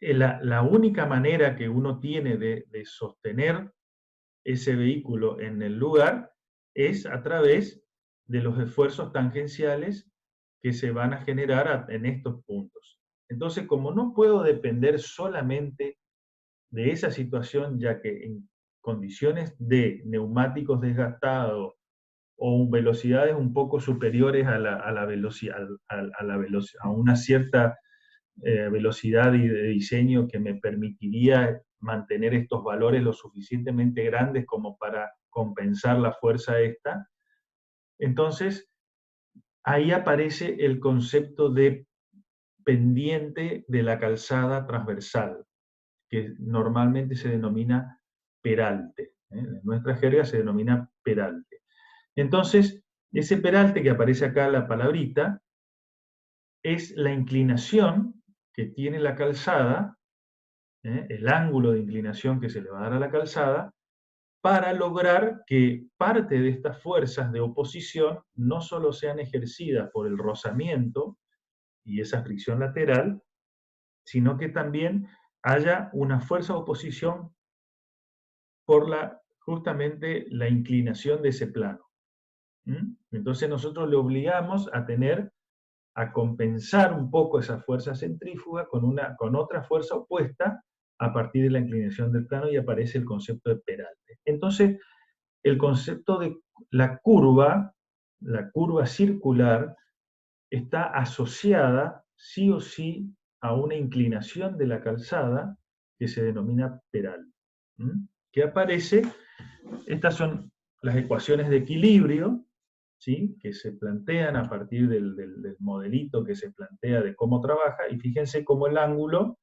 la única manera que uno tiene de sostener ese vehículo en el lugar es a través de los esfuerzos tangenciales que se van a generar en estos puntos. Entonces, como no puedo depender solamente de esa situación, ya que en condiciones de neumáticos desgastados o velocidades un poco superiores a la velocidad, a una cierta velocidad y de diseño que me permitiría mantener estos valores lo suficientemente grandes como para compensar la fuerza esta, entonces ahí aparece el concepto de pendiente de la calzada transversal, que normalmente se denomina peralte. En nuestra jerga se denomina peralte. Entonces, ese peralte que aparece acá, la palabrita, es la inclinación que tiene la calzada, el ángulo de inclinación que se le va a dar a la calzada, para lograr que parte de estas fuerzas de oposición no solo sean ejercidas por el rozamiento y esa fricción lateral, sino que también haya una fuerza de oposición por justamente la inclinación de ese plano. Entonces nosotros le obligamos a compensar un poco esa fuerza centrífuga con otra fuerza opuesta a partir de la inclinación del plano y aparece el concepto de peralte. Entonces, el concepto de la curva circular, está asociada sí o sí a una inclinación de la calzada que se denomina peralte. Que aparece, estas son las ecuaciones de equilibrio, ¿sí? Que se plantean a partir del modelito que se plantea de cómo trabaja, y fíjense cómo el ángulo,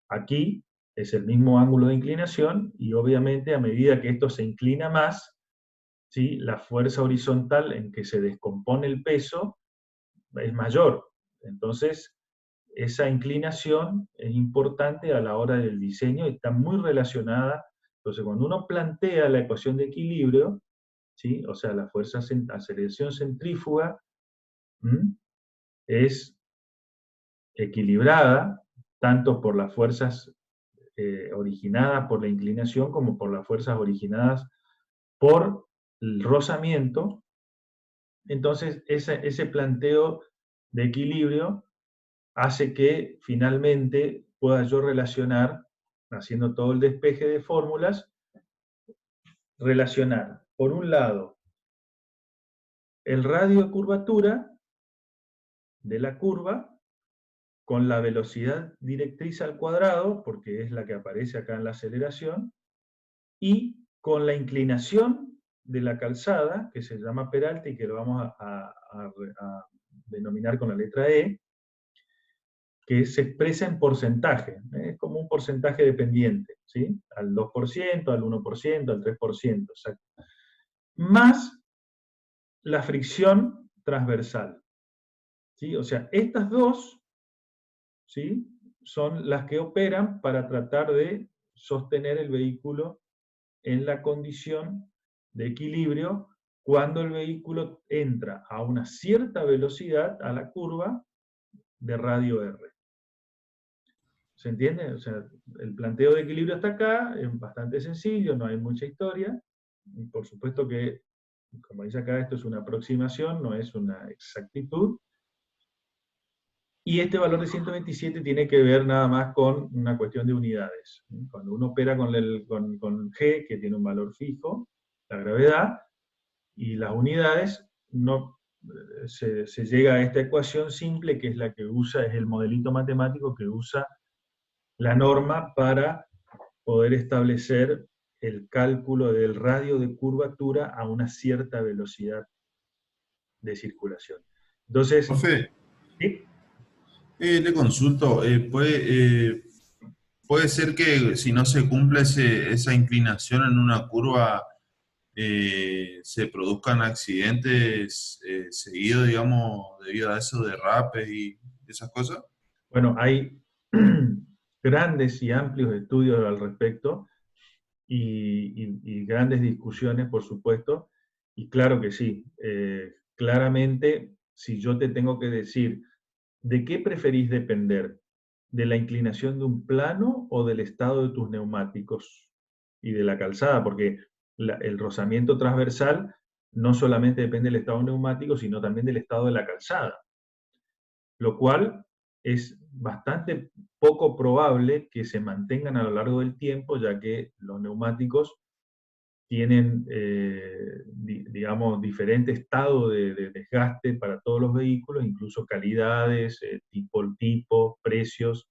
aquí es el mismo ángulo de inclinación, y obviamente a medida que esto se inclina más, ¿sí? La fuerza horizontal en que se descompone el peso es mayor. Entonces, esa inclinación es importante a la hora del diseño y está muy relacionada. Entonces, cuando uno plantea la ecuación de equilibrio, ¿sí? O sea, la fuerza aceleración centrífuga es equilibrada tanto por las fuerzas originadas por la inclinación como por las fuerzas originadas por el rozamiento. Entonces, ese planteo de equilibrio hace que finalmente pueda yo relacionar, haciendo todo el despeje de fórmulas, relacionar, por un lado, el radio de curvatura de la curva con la velocidad directriz al cuadrado, porque es la que aparece acá en la aceleración, y con la inclinación de la calzada, que se llama peralte y que lo vamos a denominar con la letra E, que se expresa en porcentaje, es como un porcentaje dependiente, ¿sí? Al 2%, al 1%, al 3%, exacto. Más la fricción transversal, ¿sí? O sea, estas dos, ¿sí?, son las que operan para tratar de sostener el vehículo en la condición de equilibrio cuando el vehículo entra a una cierta velocidad a la curva de radio R. ¿Se entiende? O sea, el planteo de equilibrio hasta acá es bastante sencillo, no hay mucha historia. Y por supuesto que, como dice acá, esto es una aproximación, no es una exactitud. Y este valor de 127 tiene que ver nada más con una cuestión de unidades. Cuando uno opera con G, que tiene un valor fijo, la gravedad, y las unidades, no, se llega a esta ecuación simple, que es la que usa, es el modelito matemático que usa la norma para poder establecer el cálculo del radio de curvatura a una cierta velocidad de circulación. Entonces, Profe, ¿sí? le consulto, puede ser que si no se cumple esa inclinación en una curva, se produzcan accidentes seguidos, digamos, debido a esos derrapes y esas cosas. Bueno, hay grandes y amplios estudios al respecto y grandes discusiones, por supuesto, y claro que sí. Claramente, si yo te tengo que decir, ¿de qué preferís depender? ¿De la inclinación de un plano o del estado de tus neumáticos y de la calzada? Porque el rozamiento transversal no solamente depende del estado neumático, sino también del estado de la calzada. Lo cual es bastante poco probable que se mantengan a lo largo del tiempo, ya que los neumáticos tienen, digamos, diferente estado de desgaste para todos los vehículos, incluso calidades, tipo, precios,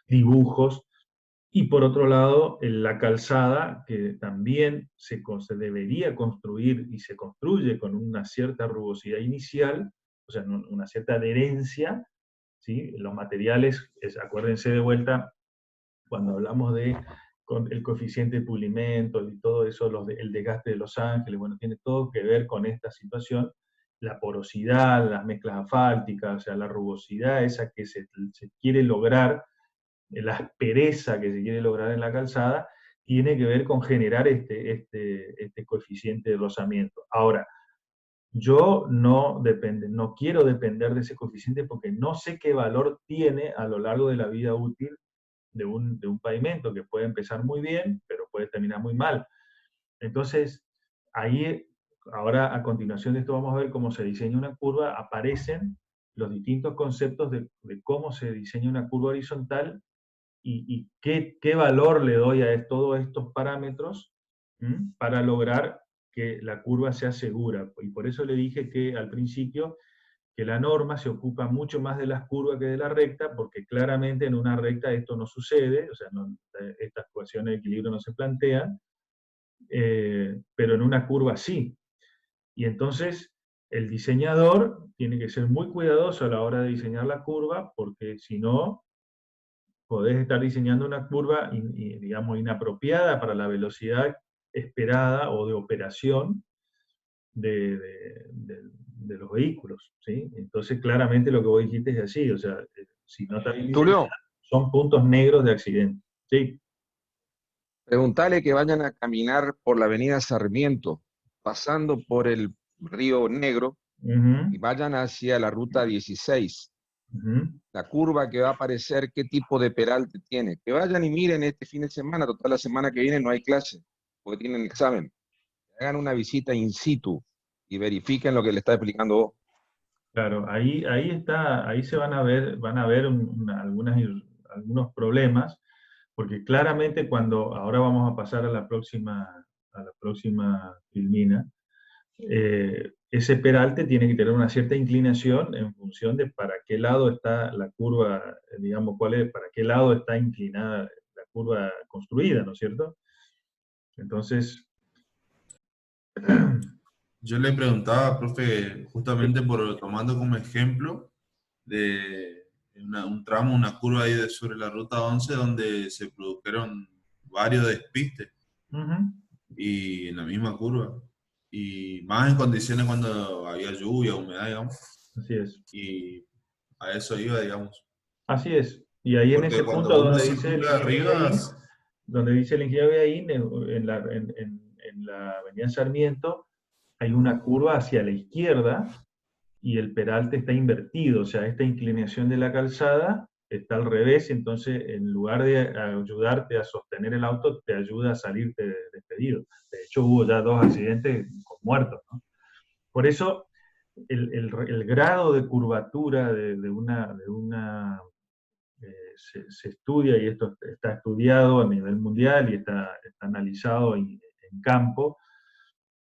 dibujos. Y por otro lado, la calzada, que también se debería construir y se construye con una cierta rugosidad inicial, o sea, una cierta adherencia, ¿sí? Los materiales, acuérdense de vuelta, cuando hablamos de con el coeficiente de pulimento y todo eso, el desgaste de los ángeles, bueno, tiene todo que ver con esta situación, la porosidad, las mezclas asfálticas, o sea, la rugosidad esa que se quiere lograr, la aspereza que se quiere lograr en la calzada, tiene que ver con generar este coeficiente de rozamiento. Ahora, yo no quiero depender de ese coeficiente porque no sé qué valor tiene a lo largo de la vida útil de un pavimento, que puede empezar muy bien, pero puede terminar muy mal. Entonces, ahí, ahora a continuación de esto vamos a ver cómo se diseña una curva, aparecen los distintos conceptos de cómo se diseña una curva horizontal y qué valor le doy a todos estos parámetros para lograr que la curva sea segura. Y por eso le dije que al principio que la norma se ocupa mucho más de las curvas que de la recta, porque claramente en una recta esto no sucede, o sea, estas ecuaciones de equilibrio no se plantean, pero en una curva sí. Y entonces el diseñador tiene que ser muy cuidadoso a la hora de diseñar la curva, porque si no, podés estar diseñando una curva, digamos, inapropiada para la velocidad esperada o de operación de los vehículos, ¿sí? Entonces, claramente lo que vos dijiste es así, o sea, si no está bien diseñada, Tulio, son puntos negros de accidente, ¿sí? preguntale que vayan a caminar por la avenida Sarmiento, pasando por el Río Negro, y Ujú. vayan hacia la ruta 16. Ujú. La curva que va a aparecer, qué tipo de peralte tiene. Que vayan y miren este fin de semana, total la semana que viene no hay clase, porque tienen examen. Hagan una visita in situ y verifiquen lo que le está explicando vos. Claro, ahí está, ahí se van a ver algunos problemas, porque claramente ahora vamos a pasar a la próxima filmina, ese peralte tiene que tener una cierta inclinación en función de para qué lado está la curva, digamos, para qué lado está inclinada la curva construida, ¿no es cierto? Entonces, Yo le preguntaba, profe, justamente tomando como ejemplo de un tramo, una curva ahí sobre la ruta 11 donde se produjeron varios despistes ujú, y en la misma curva. Y más en condiciones cuando había lluvia, humedad, digamos. así es. Y a eso iba, digamos. Así es. Y ahí en ese Porque punto cuando uno donde dice el circula ingeniero arriba, Beaín, donde dice el ingeniero Beaín, en la avenida Sarmiento, hay una curva hacia la izquierda y el peralte está invertido, o sea, esta inclinación de la calzada está al revés, entonces en lugar de ayudarte a sostener el auto, te ayuda a salirte despedido. De hecho, hubo ya 2 accidentes con muertos, ¿no? Por eso, el grado de curvatura se estudia, y esto está estudiado a nivel mundial y está analizado en campo,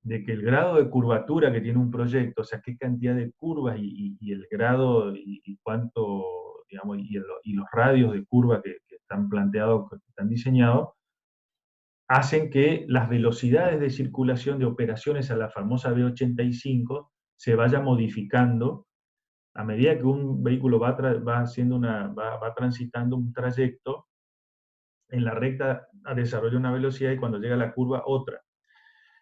de que el grado de curvatura que tiene un proyecto, o sea, qué cantidad de curvas y el grado y cuánto, digamos, y los radios de curva que están planteados, que están diseñados, hacen que las velocidades de circulación de operaciones a la famosa V85 se vaya modificando a medida que un vehículo va transitando un trayecto. En la recta desarrolla una velocidad y cuando llega a la curva otra.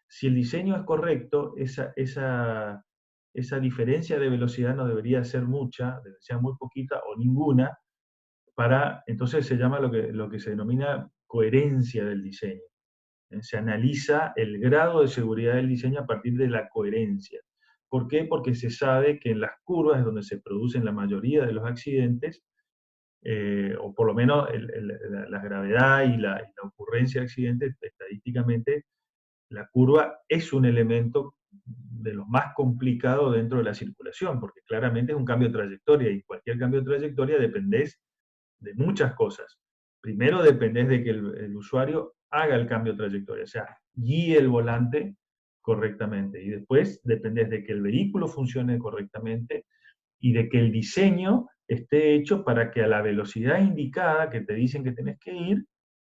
Si el diseño es correcto, esa diferencia de velocidad no debería ser mucha, debería ser muy poquita o ninguna, entonces se llama lo que se denomina coherencia del diseño. Se analiza el grado de seguridad del diseño a partir de la coherencia. ¿Por qué? Porque se sabe que en las curvas es donde se producen la mayoría de los accidentes, o por lo menos la gravedad y la ocurrencia de accidentes, estadísticamente, la curva es un elemento de los más complicados dentro de la circulación, porque claramente es un cambio de trayectoria, y cualquier cambio de trayectoria dependés de muchas cosas. Primero dependés de que el usuario haga el cambio de trayectoria, o sea, guíe el volante correctamente, y después dependés de que el vehículo funcione correctamente y de que el diseño esté hecho para que a la velocidad indicada que te dicen que tenés que ir,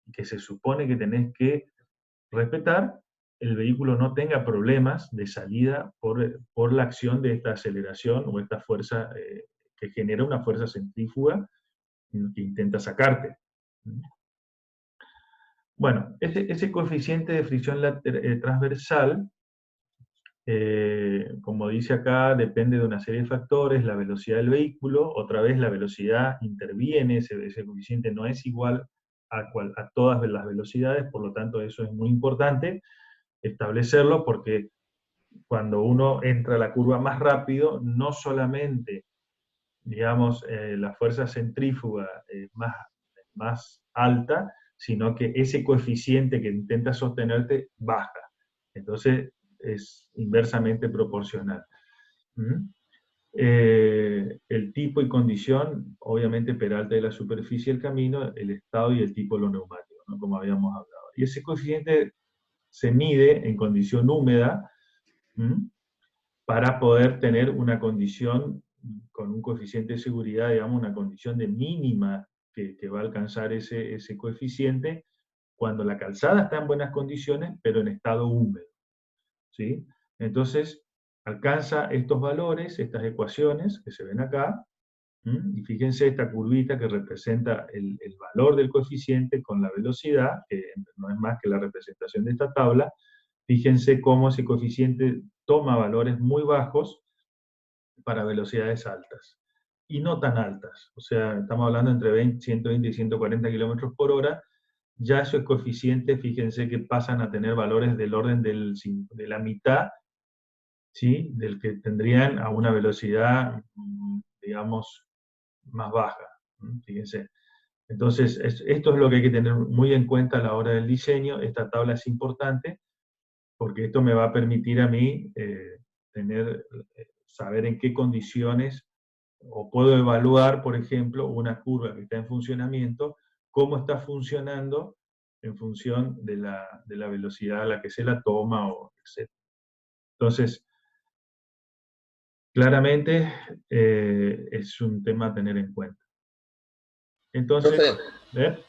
y que se supone que tenés que respetar, el vehículo no tenga problemas de salida por la acción de esta aceleración o esta fuerza que genera una fuerza centrífuga que intenta sacarte. Bueno, ese coeficiente de fricción transversal, como dice acá, depende de una serie de factores, la velocidad del vehículo, otra vez la velocidad interviene, ese coeficiente no es igual a todas las velocidades, por lo tanto eso es muy importante establecerlo, porque cuando uno entra a la curva más rápido, no solamente, digamos, la fuerza centrífuga es más alta, sino que ese coeficiente que intenta sostenerte baja. Entonces es inversamente proporcional. ¿Mm? El tipo y condición, obviamente peralte de la superficie del camino, el estado y el tipo de los neumáticos, ¿no? Como habíamos hablado. Y ese coeficiente se mide en condición húmeda, ¿Mm? para poder tener una condición con un coeficiente de seguridad, digamos, una condición de mínima que va a alcanzar ese coeficiente cuando la calzada está en buenas condiciones, pero en estado húmedo, ¿sí? Entonces, alcanza estos valores, estas ecuaciones que se ven acá, y fíjense esta curvita que representa el valor del coeficiente con la velocidad, que no es más que la representación de esta tabla. Fíjense cómo ese coeficiente toma valores muy bajos para velocidades altas y no tan altas. O sea, estamos hablando entre 120 y 140 kilómetros por hora. Ya esos coeficientes, fíjense que pasan a tener valores del orden de la mitad, ¿sí? Del que tendrían a una velocidad, digamos, más baja. Fíjense. Entonces, esto es lo que hay que tener muy en cuenta a la hora del diseño. Esta tabla es importante porque esto me va a permitir a mí saber en qué condiciones, o puedo evaluar, por ejemplo, una curva que está en funcionamiento, cómo está funcionando en función de la velocidad a la que se la toma, etc. Entonces, claramente es un tema a tener en cuenta. Entonces, Profe,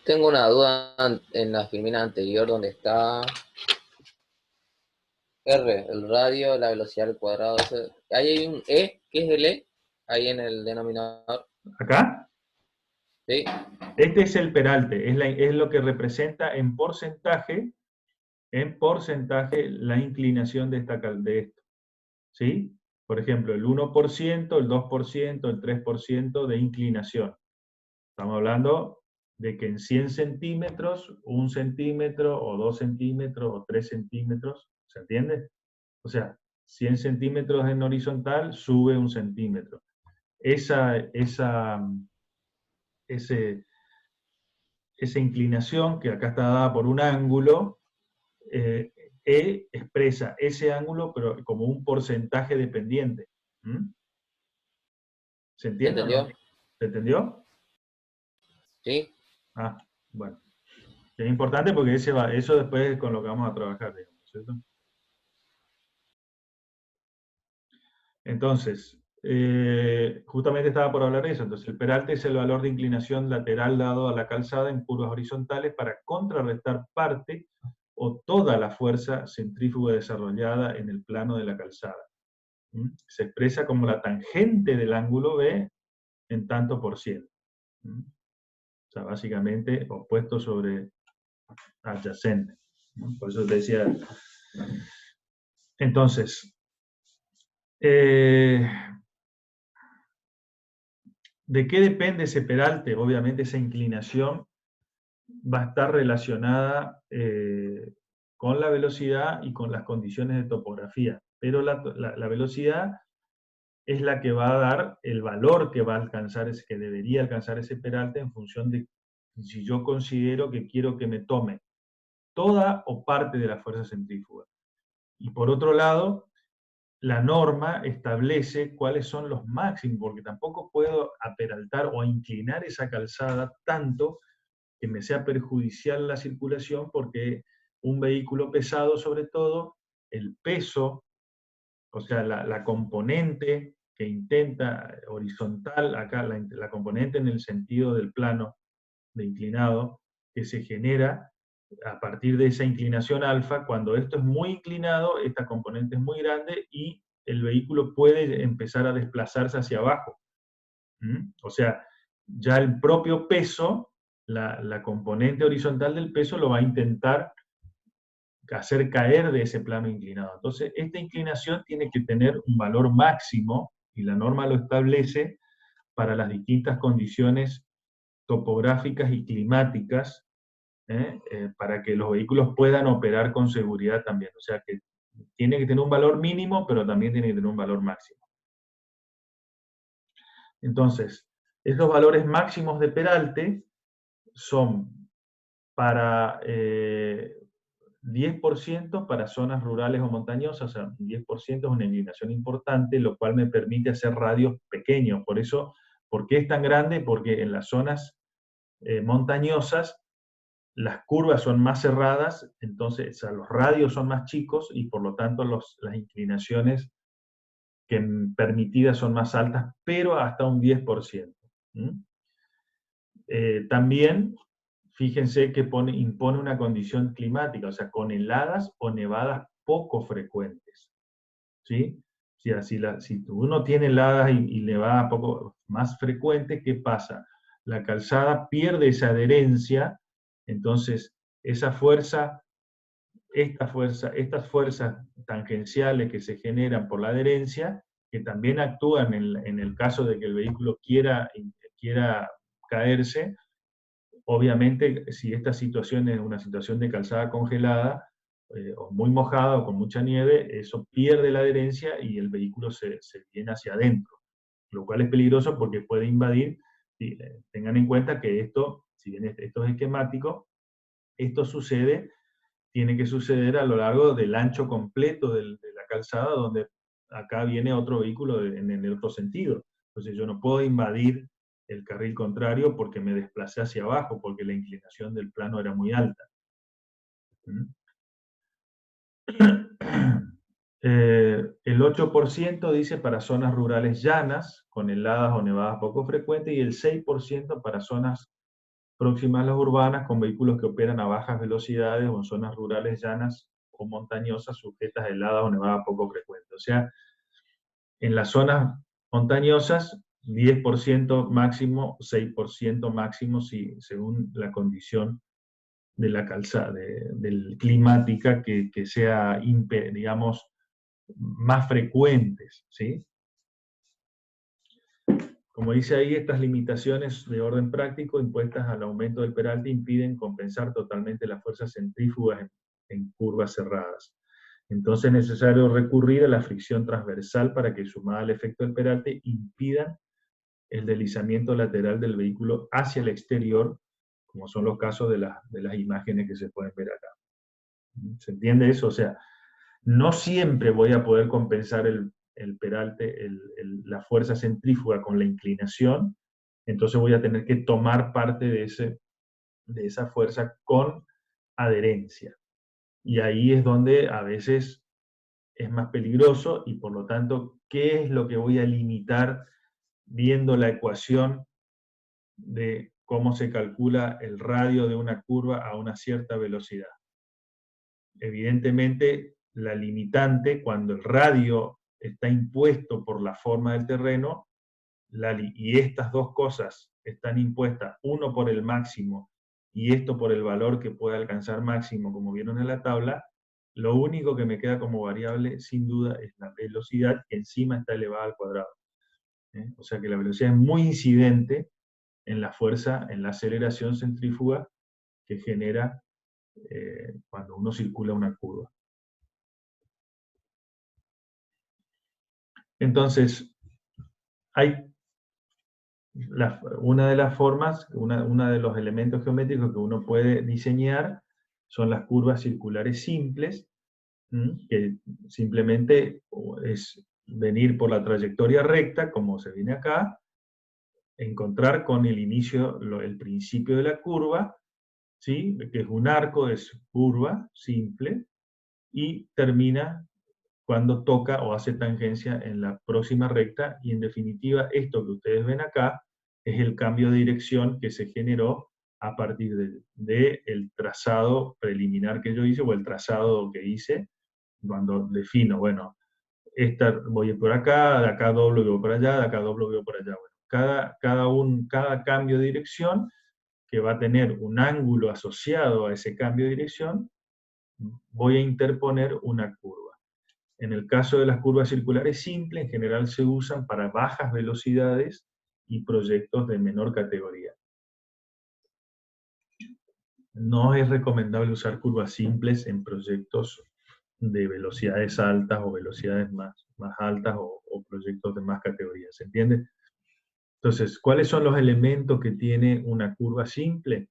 tengo una duda en la filmina anterior donde está R, el radio, la velocidad al cuadrado. Ahí hay un E, ¿qué es el E? Ahí en el denominador. ¿acá? ¿Sí? Este es el peralte, es lo que representa en porcentaje la inclinación de esto. ¿Sí? Por ejemplo, el 1%, el 2%, el 3% de inclinación. Estamos hablando de que en 100 centímetros, 1 centímetro, o 2 centímetros, o 3 centímetros, ¿se entiende? O sea, 100 centímetros en horizontal, sube 1 centímetro. Esa inclinación, que acá está dada por un ángulo, expresa ese ángulo, pero como un porcentaje dependiente. ¿Se entiende? ¿Entendió? ¿No? ¿Se entendió? Sí. Ah, bueno. Es importante porque eso después es con lo que vamos a trabajar, digamos, ¿cierto? Entonces, justamente estaba por hablar de eso. Entonces, el peralte es el valor de inclinación lateral dado a la calzada en curvas horizontales para contrarrestar parte o toda la fuerza centrífuga desarrollada en el plano de la calzada. Se expresa como la tangente del ángulo B en tanto por ciento. O sea, básicamente opuesto sobre adyacente. Por eso te decía. Entonces, ¿de qué depende ese peralte? Obviamente esa inclinación va a estar relacionada con la velocidad y con las condiciones de topografía. Pero la velocidad es la que va a dar el valor que va a alcanzar, que debería alcanzar ese peralte en función de si yo considero que quiero que me tome toda o parte de la fuerza centrífuga. Y por otro lado, la norma establece cuáles son los máximos, porque tampoco puedo aperaltar o inclinar esa calzada tanto que me sea perjudicial la circulación, porque un vehículo pesado, sobre todo, el peso, o sea, la componente que intenta horizontal, acá la componente en el sentido del plano de inclinado, que se genera a partir de esa inclinación alfa. Cuando esto es muy inclinado, esta componente es muy grande y el vehículo puede empezar a desplazarse hacia abajo. O sea, ya el propio peso, la componente horizontal del peso lo va a intentar hacer caer de ese plano inclinado. Entonces, esta inclinación tiene que tener un valor máximo, y la norma lo establece para las distintas condiciones topográficas y climáticas, para que los vehículos puedan operar con seguridad también. O sea que tiene que tener un valor mínimo, pero también tiene que tener un valor máximo. Entonces, esos valores máximos de peralte son para 10% para zonas rurales o montañosas. O sea, 10% es una inclinación importante, lo cual me permite hacer radios pequeños. Por eso, ¿por qué es tan grande? Porque en las zonas montañosas las curvas son más cerradas, entonces, o sea, los radios son más chicos y por lo tanto las inclinaciones permitidas son más altas, pero hasta un 10%. También, fíjense que impone una condición climática, o sea, con heladas o nevadas poco frecuentes. ¿Sí? O sea, si uno tiene heladas y nevadas poco más frecuentes, ¿qué pasa? La calzada pierde esa adherencia. Entonces, estas fuerzas tangenciales que se generan por la adherencia, que también actúan en el caso de que el vehículo quiera caerse, obviamente si esta situación es una situación de calzada congelada, o muy mojada o con mucha nieve, eso pierde la adherencia y el vehículo se viene hacia adentro. lo cual es peligroso porque puede invadir. Y, tengan en cuenta que esto, si bien esto es esquemático, esto tiene que suceder a lo largo del ancho completo de la calzada, donde acá viene otro vehículo en el otro sentido. Entonces yo no puedo invadir el carril contrario porque me desplacé hacia abajo, porque la inclinación del plano era muy alta. El 8% dice para zonas rurales llanas, con heladas o nevadas poco frecuentes, y el 6% para zonas próximas a las urbanas, con vehículos que operan a bajas velocidades o en zonas rurales llanas o montañosas sujetas a heladas o nevadas poco frecuentes. O sea, en las zonas montañosas, 10% máximo, 6% máximo, según la condición de la calzada, del climática que sea, digamos, más frecuentes, ¿sí? Como dice ahí, estas limitaciones de orden práctico impuestas al aumento del peralte impiden compensar totalmente las fuerzas centrífugas en curvas cerradas. Entonces es necesario recurrir a la fricción transversal para que, sumada al efecto del peralte, impidan el deslizamiento lateral del vehículo hacia el exterior, como son los casos de las imágenes que se pueden ver acá. ¿Se entiende eso? O sea, no siempre voy a poder compensar el peralte, la fuerza centrífuga con la inclinación, entonces voy a tener que tomar parte de esa fuerza con adherencia. Y ahí es donde a veces es más peligroso y por lo tanto, ¿qué es lo que voy a limitar viendo la ecuación de cómo se calcula el radio de una curva a una cierta velocidad? Evidentemente, la limitante, cuando el radio está impuesto por la forma del terreno, y estas dos cosas están impuestas, uno por el máximo y esto por el valor que puede alcanzar máximo, como vieron en la tabla, lo único que me queda como variable, sin duda, es la velocidad, que encima está elevada al cuadrado. O sea que la velocidad es muy incidente en la fuerza, en la aceleración centrífuga que genera cuando uno circula una curva. Entonces, hay una de las formas, uno de los elementos geométricos que uno puede diseñar son las curvas circulares simples, que simplemente es venir por la trayectoria recta, como se viene acá, encontrar con el inicio, el principio de la curva, ¿sí? Que es un arco, es curva simple, y termina cuando toca o hace tangencia en la próxima recta, y en definitiva esto que ustedes ven acá es el cambio de dirección que se generó a partir del trazado preliminar que yo hice, o el trazado que hice cuando defino, bueno, voy por acá, de acá doblo y voy por allá, de acá doblo y voy por allá. Bueno, cada cambio de dirección que va a tener un ángulo asociado a ese cambio de dirección, voy a interponer una curva. En el caso de las curvas circulares simples, en general se usan para bajas velocidades y proyectos de menor categoría. No es recomendable usar curvas simples en proyectos de velocidades altas o velocidades más altas o proyectos de más categoría, ¿se entiende? Entonces, ¿cuáles son los elementos que tiene una curva simple?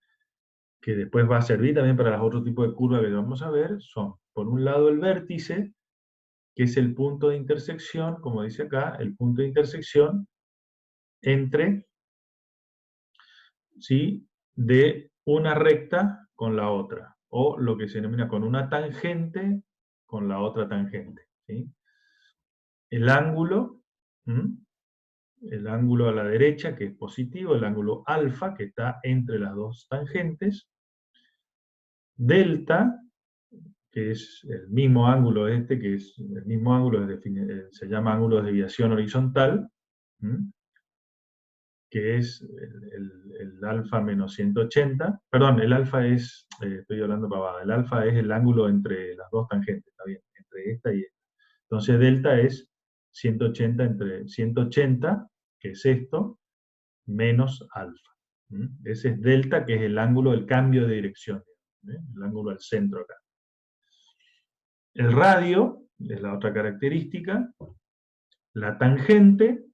Que después va a servir también para los otros tipos de curvas que vamos a ver, son, por un lado, el vértice, que es el punto de intersección, como dice acá, el punto de intersección entre, ¿sí?, de una recta con la otra, o lo que se denomina con una tangente con la otra tangente, ¿sí? El ángulo a la derecha, que es positivo, el ángulo alfa, que está entre las dos tangentes, delta, que es el mismo ángulo que es el mismo ángulo, se llama ángulo de desviación horizontal, que es el alfa menos 180, perdón, el alfa es, estoy hablando pavada, el alfa es el ángulo entre las dos tangentes, está bien, entre esta y esta. Entonces delta es 180 entre 180, que es esto, menos alfa. Ese es delta, que es el ángulo del cambio de dirección, el ángulo al centro acá. El radio es la otra característica, la tangente,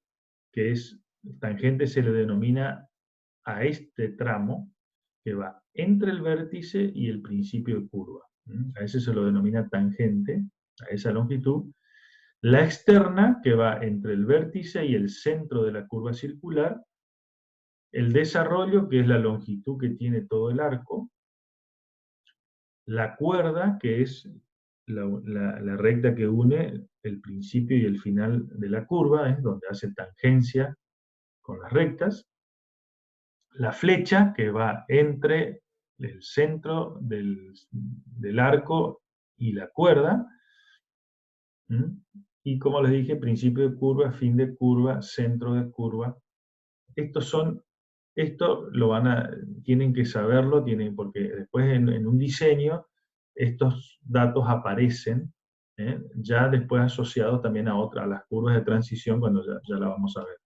que es tangente, se le denomina a este tramo que va entre el vértice y el principio de curva. A ese se lo denomina tangente, a esa longitud. La externa, que va entre el vértice y el centro de la curva circular. El desarrollo, que es la longitud que tiene todo el arco. La cuerda, que es la recta que une el principio y el final de la curva, donde hace tangencia con las rectas. La flecha, que va entre el centro del arco y la cuerda. Y como les dije, principio de curva, fin de curva, centro de curva. Esto tienen que saberlo, porque después en un diseño estos datos aparecen, ya después asociados también a las curvas de transición, cuando ya la vamos a ver.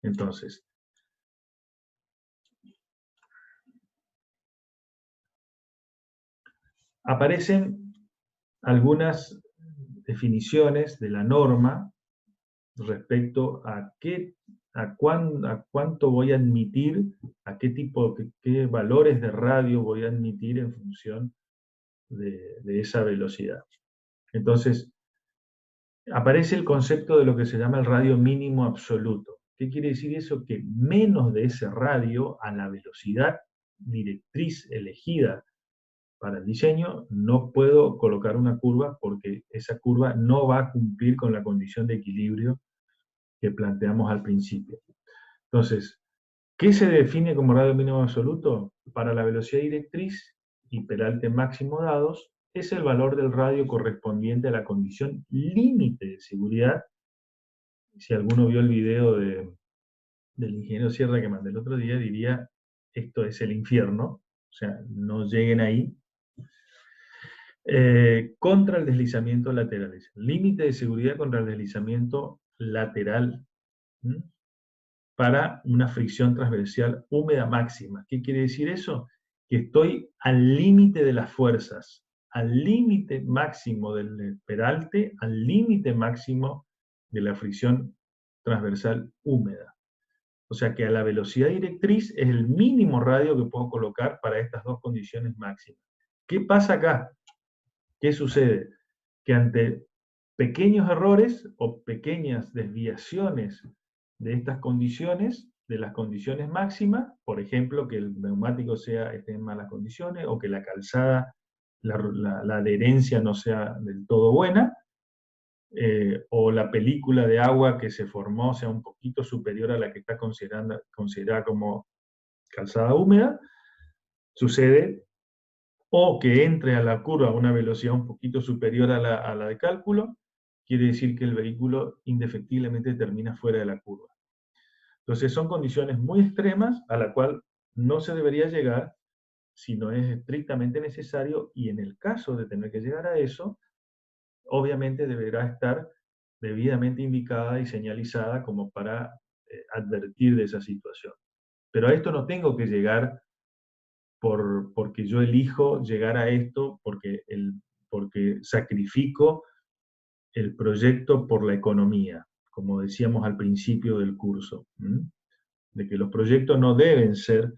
Entonces, aparecen algunas definiciones de la norma respecto a cuánto voy a admitir, a qué valores de radio voy a admitir en función de esa velocidad. Entonces, aparece el concepto de lo que se llama el radio mínimo absoluto. ¿Qué quiere decir eso? Que menos de ese radio, a la velocidad directriz elegida para el diseño, no puedo colocar una curva, porque esa curva no va a cumplir con la condición de equilibrio que planteamos al principio. Entonces, ¿qué se define como radio mínimo absoluto? Para la velocidad directriz y peralte máximo dados, es el valor del radio correspondiente a la condición límite de seguridad. Si alguno vio el video del ingeniero Sierra que mandé el otro día, diría, esto es el infierno, o sea, no lleguen ahí. Contra el deslizamiento lateral. Límite de seguridad contra el deslizamiento lateral para una fricción transversal húmeda máxima. ¿Qué quiere decir eso? Que estoy al límite de las fuerzas, al límite máximo del peralte, al límite máximo de la fricción transversal húmeda. O sea que a la velocidad directriz es el mínimo radio que puedo colocar para estas dos condiciones máximas. ¿Qué pasa acá? ¿Qué sucede? Que ante pequeños errores o pequeñas desviaciones de estas condiciones, de las condiciones máximas, por ejemplo, que el neumático esté en malas condiciones, o que la calzada, la adherencia no sea del todo buena, o la película de agua que se formó sea un poquito superior a la que está considerada como calzada húmeda, sucede, o que entre a la curva a una velocidad un poquito superior a la de cálculo, quiere decir que el vehículo indefectiblemente termina fuera de la curva. Entonces son condiciones muy extremas a la cual no se debería llegar si no es estrictamente necesario, y en el caso de tener que llegar a eso, obviamente deberá estar debidamente indicada y señalizada como para advertir de esa situación. Pero a esto no tengo que llegar porque yo elijo llegar a esto, porque sacrifico el proyecto por la economía, como decíamos al principio del curso, de que los proyectos no deben ser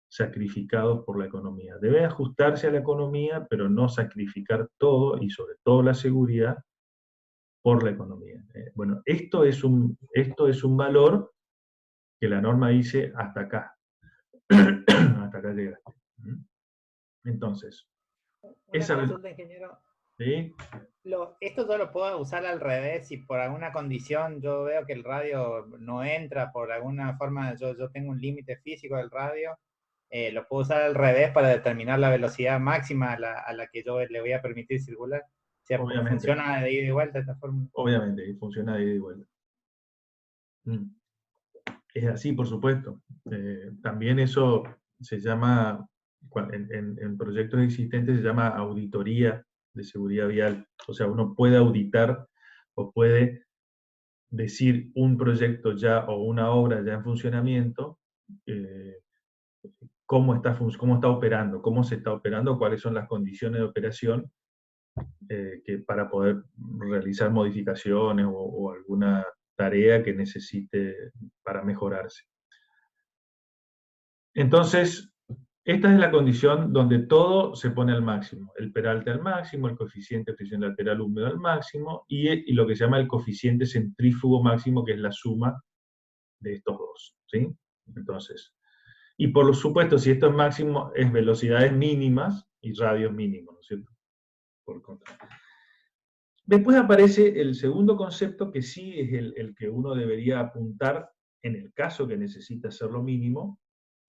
sacrificados por la economía. Deben ajustarse a la economía, pero no sacrificar todo, y sobre todo la seguridad, por la economía. Bueno, esto es un valor que la norma dice hasta acá. Hasta acá llegaste. Entonces, Una consulta, ingeniero. ¿sí? Esto yo lo puedo usar al revés, si por alguna condición yo veo que el radio no entra, por alguna forma yo tengo un límite físico del radio, lo puedo usar al revés para determinar la velocidad máxima a la que yo le voy a permitir circular. O sea, funciona de ida y vuelta esta forma. Obviamente, funciona de ida y vuelta. Es así, por supuesto. También eso se llama, en proyectos existentes se llama auditoría de seguridad vial. O sea, uno puede auditar o puede decir un proyecto ya o una obra ya en funcionamiento, cómo está operando, cómo se está operando, cuáles son las condiciones de operación para poder realizar modificaciones o alguna tarea que necesite para mejorarse. Entonces, esta es la condición donde todo se pone al máximo. El peralte al máximo, el coeficiente de fricción lateral húmedo al máximo, y lo que se llama el coeficiente centrífugo máximo, que es la suma de estos dos, ¿sí? Entonces, y por supuesto, si esto es máximo, es velocidades mínimas y radios mínimos, ¿no es cierto? Por contra. Después aparece el segundo concepto, que sí es el que uno debería apuntar en el caso que necesita hacerlo mínimo,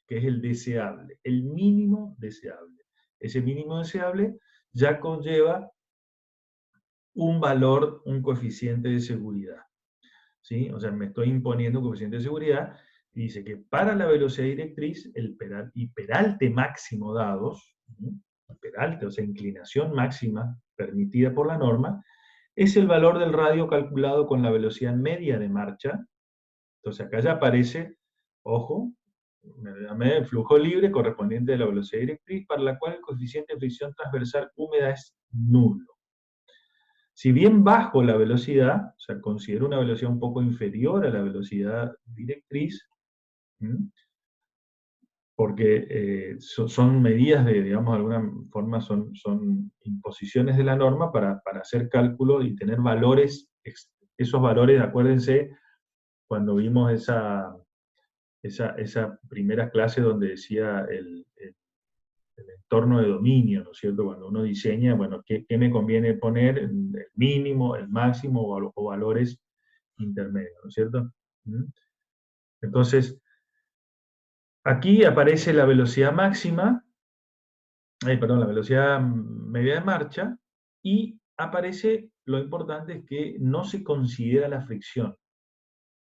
que es el deseable, el mínimo deseable. Ese mínimo deseable ya conlleva un valor, un coeficiente de seguridad, ¿sí? O sea, me estoy imponiendo un coeficiente de seguridad y dice que para la velocidad directriz, el peralte máximo dados, peralte, o sea, inclinación máxima permitida por la norma, es el valor del radio calculado con la velocidad media de marcha. Entonces acá ya aparece, ojo, el flujo libre correspondiente de la velocidad directriz, para la cual el coeficiente de fricción transversal húmeda es nulo. Si bien bajo la velocidad, o sea, considero una velocidad un poco inferior a la velocidad directriz, porque son medidas de, digamos, de alguna forma son imposiciones de la norma para hacer cálculos y tener valores, esos valores, acuérdense, cuando vimos esa primera clase donde decía el entorno de dominio, ¿no es cierto? Cuando uno diseña, bueno, ¿qué me conviene poner? El mínimo, el máximo o valores intermedios, ¿no es cierto? Entonces, aquí aparece la velocidad máxima, la velocidad media de marcha, y aparece, lo importante es que no se considera la fricción.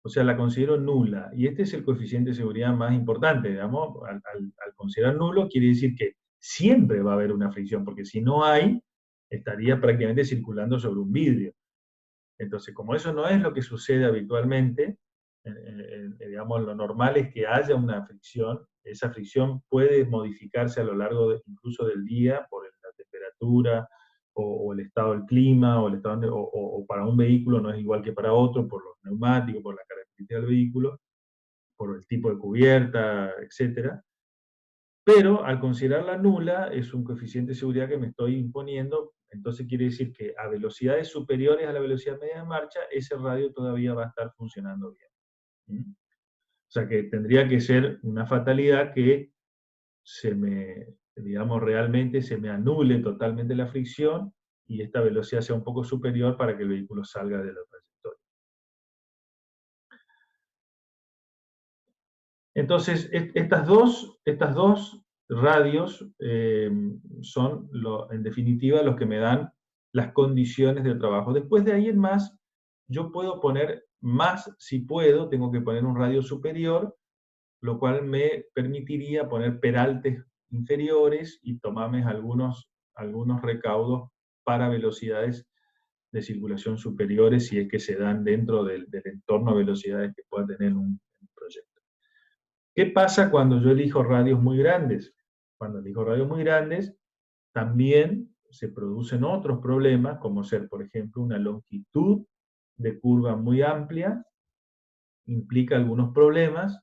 O sea, la considero nula, y este es el coeficiente de seguridad más importante, digamos. Al considerar nulo quiere decir que siempre va a haber una fricción, porque si no hay, estaría prácticamente circulando sobre un vidrio. Entonces, como eso no es lo que sucede habitualmente, digamos, lo normal es que haya una fricción. Esa fricción puede modificarse a lo largo incluso del día por la temperatura, o el estado del clima, o para un vehículo no es igual que para otro, por los neumáticos, por la característica del vehículo, por el tipo de cubierta, etc. Pero al considerarla nula, es un coeficiente de seguridad que me estoy imponiendo, entonces quiere decir que a velocidades superiores a la velocidad media de marcha, ese radio todavía va a estar funcionando bien. O sea que tendría que ser una fatalidad que digamos, realmente se me anule totalmente la fricción y esta velocidad sea un poco superior para que el vehículo salga de la trayectoria. Entonces, estas dos radios son, en definitiva, los que me dan las condiciones de trabajo. Después de ahí en más, yo puedo poner más, si puedo, tengo que poner un radio superior, lo cual me permitiría poner peraltes inferiores y tomarme algunos recaudos para velocidades de circulación superiores, si es que se dan dentro del entorno de velocidades que pueda tener un proyecto. ¿Qué pasa cuando yo elijo radios muy grandes? Cuando elijo radios muy grandes, también se producen otros problemas, como ser, por ejemplo, una longitud de curva muy amplia, implica algunos problemas,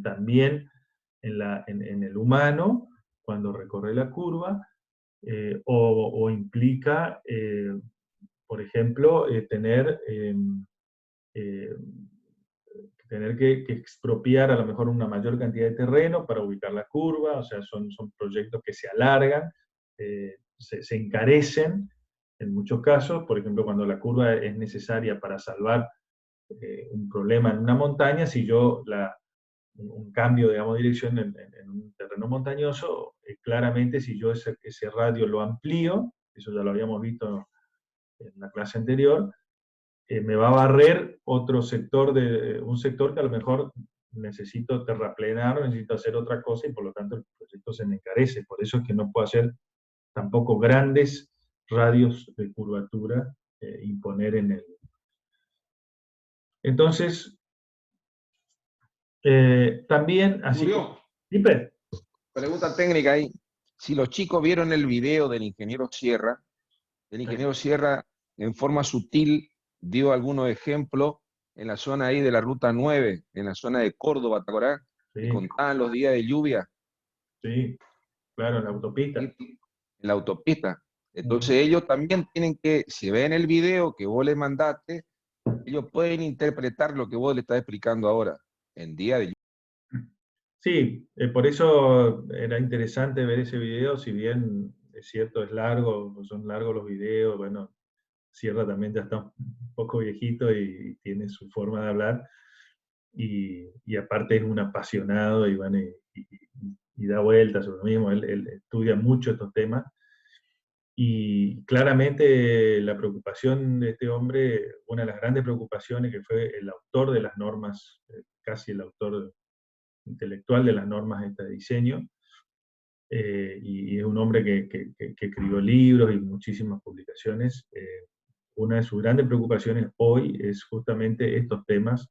también en el humano, cuando recorre la curva, o implica, por ejemplo, tener que expropiar a lo mejor una mayor cantidad de terreno para ubicar la curva. O sea, son proyectos que se alargan, se encarecen en muchos casos. Por ejemplo, cuando la curva es necesaria para salvar un problema en una montaña, si yo un cambio, digamos, de dirección en un terreno montañoso, claramente si yo ese radio lo amplío, eso ya lo habíamos visto en la clase anterior, me va a barrer otro sector, un sector que a lo mejor necesito terraplenar o necesito hacer otra cosa, y por lo tanto el proyecto se me encarece. Por eso es que no puedo hacer tampoco grandes radios de curvatura, imponer en el... Entonces, también, así Julio, que... pregunta técnica ahí. Si los chicos vieron el video del ingeniero Sierra en forma sutil dio algunos ejemplos en la zona ahí de la ruta 9, en la zona de Córdoba, ¿te acordás? Que Sí, contaban los días de lluvia sí, claro, en la autopista. en la autopista. Entonces Ujú. ellos también tienen que, si ven el video que vos les mandaste, ellos pueden interpretar lo que vos le estás explicando ahora, en día de lluvia. Sí, por eso era interesante ver ese video, si bien es cierto, es largo, son largos los videos, bueno, Sierra también ya está un poco viejito y tiene su forma de hablar, y aparte es un apasionado y, bueno, y da vueltas sobre lo mismo, él estudia mucho estos temas, y claramente la preocupación de este hombre, una de las grandes preocupaciones, que fue el autor de las normas, casi el autor intelectual de las normas de diseño, y es un hombre que escribió libros y muchísimas publicaciones. Una de sus grandes preocupaciones hoy es justamente estos temas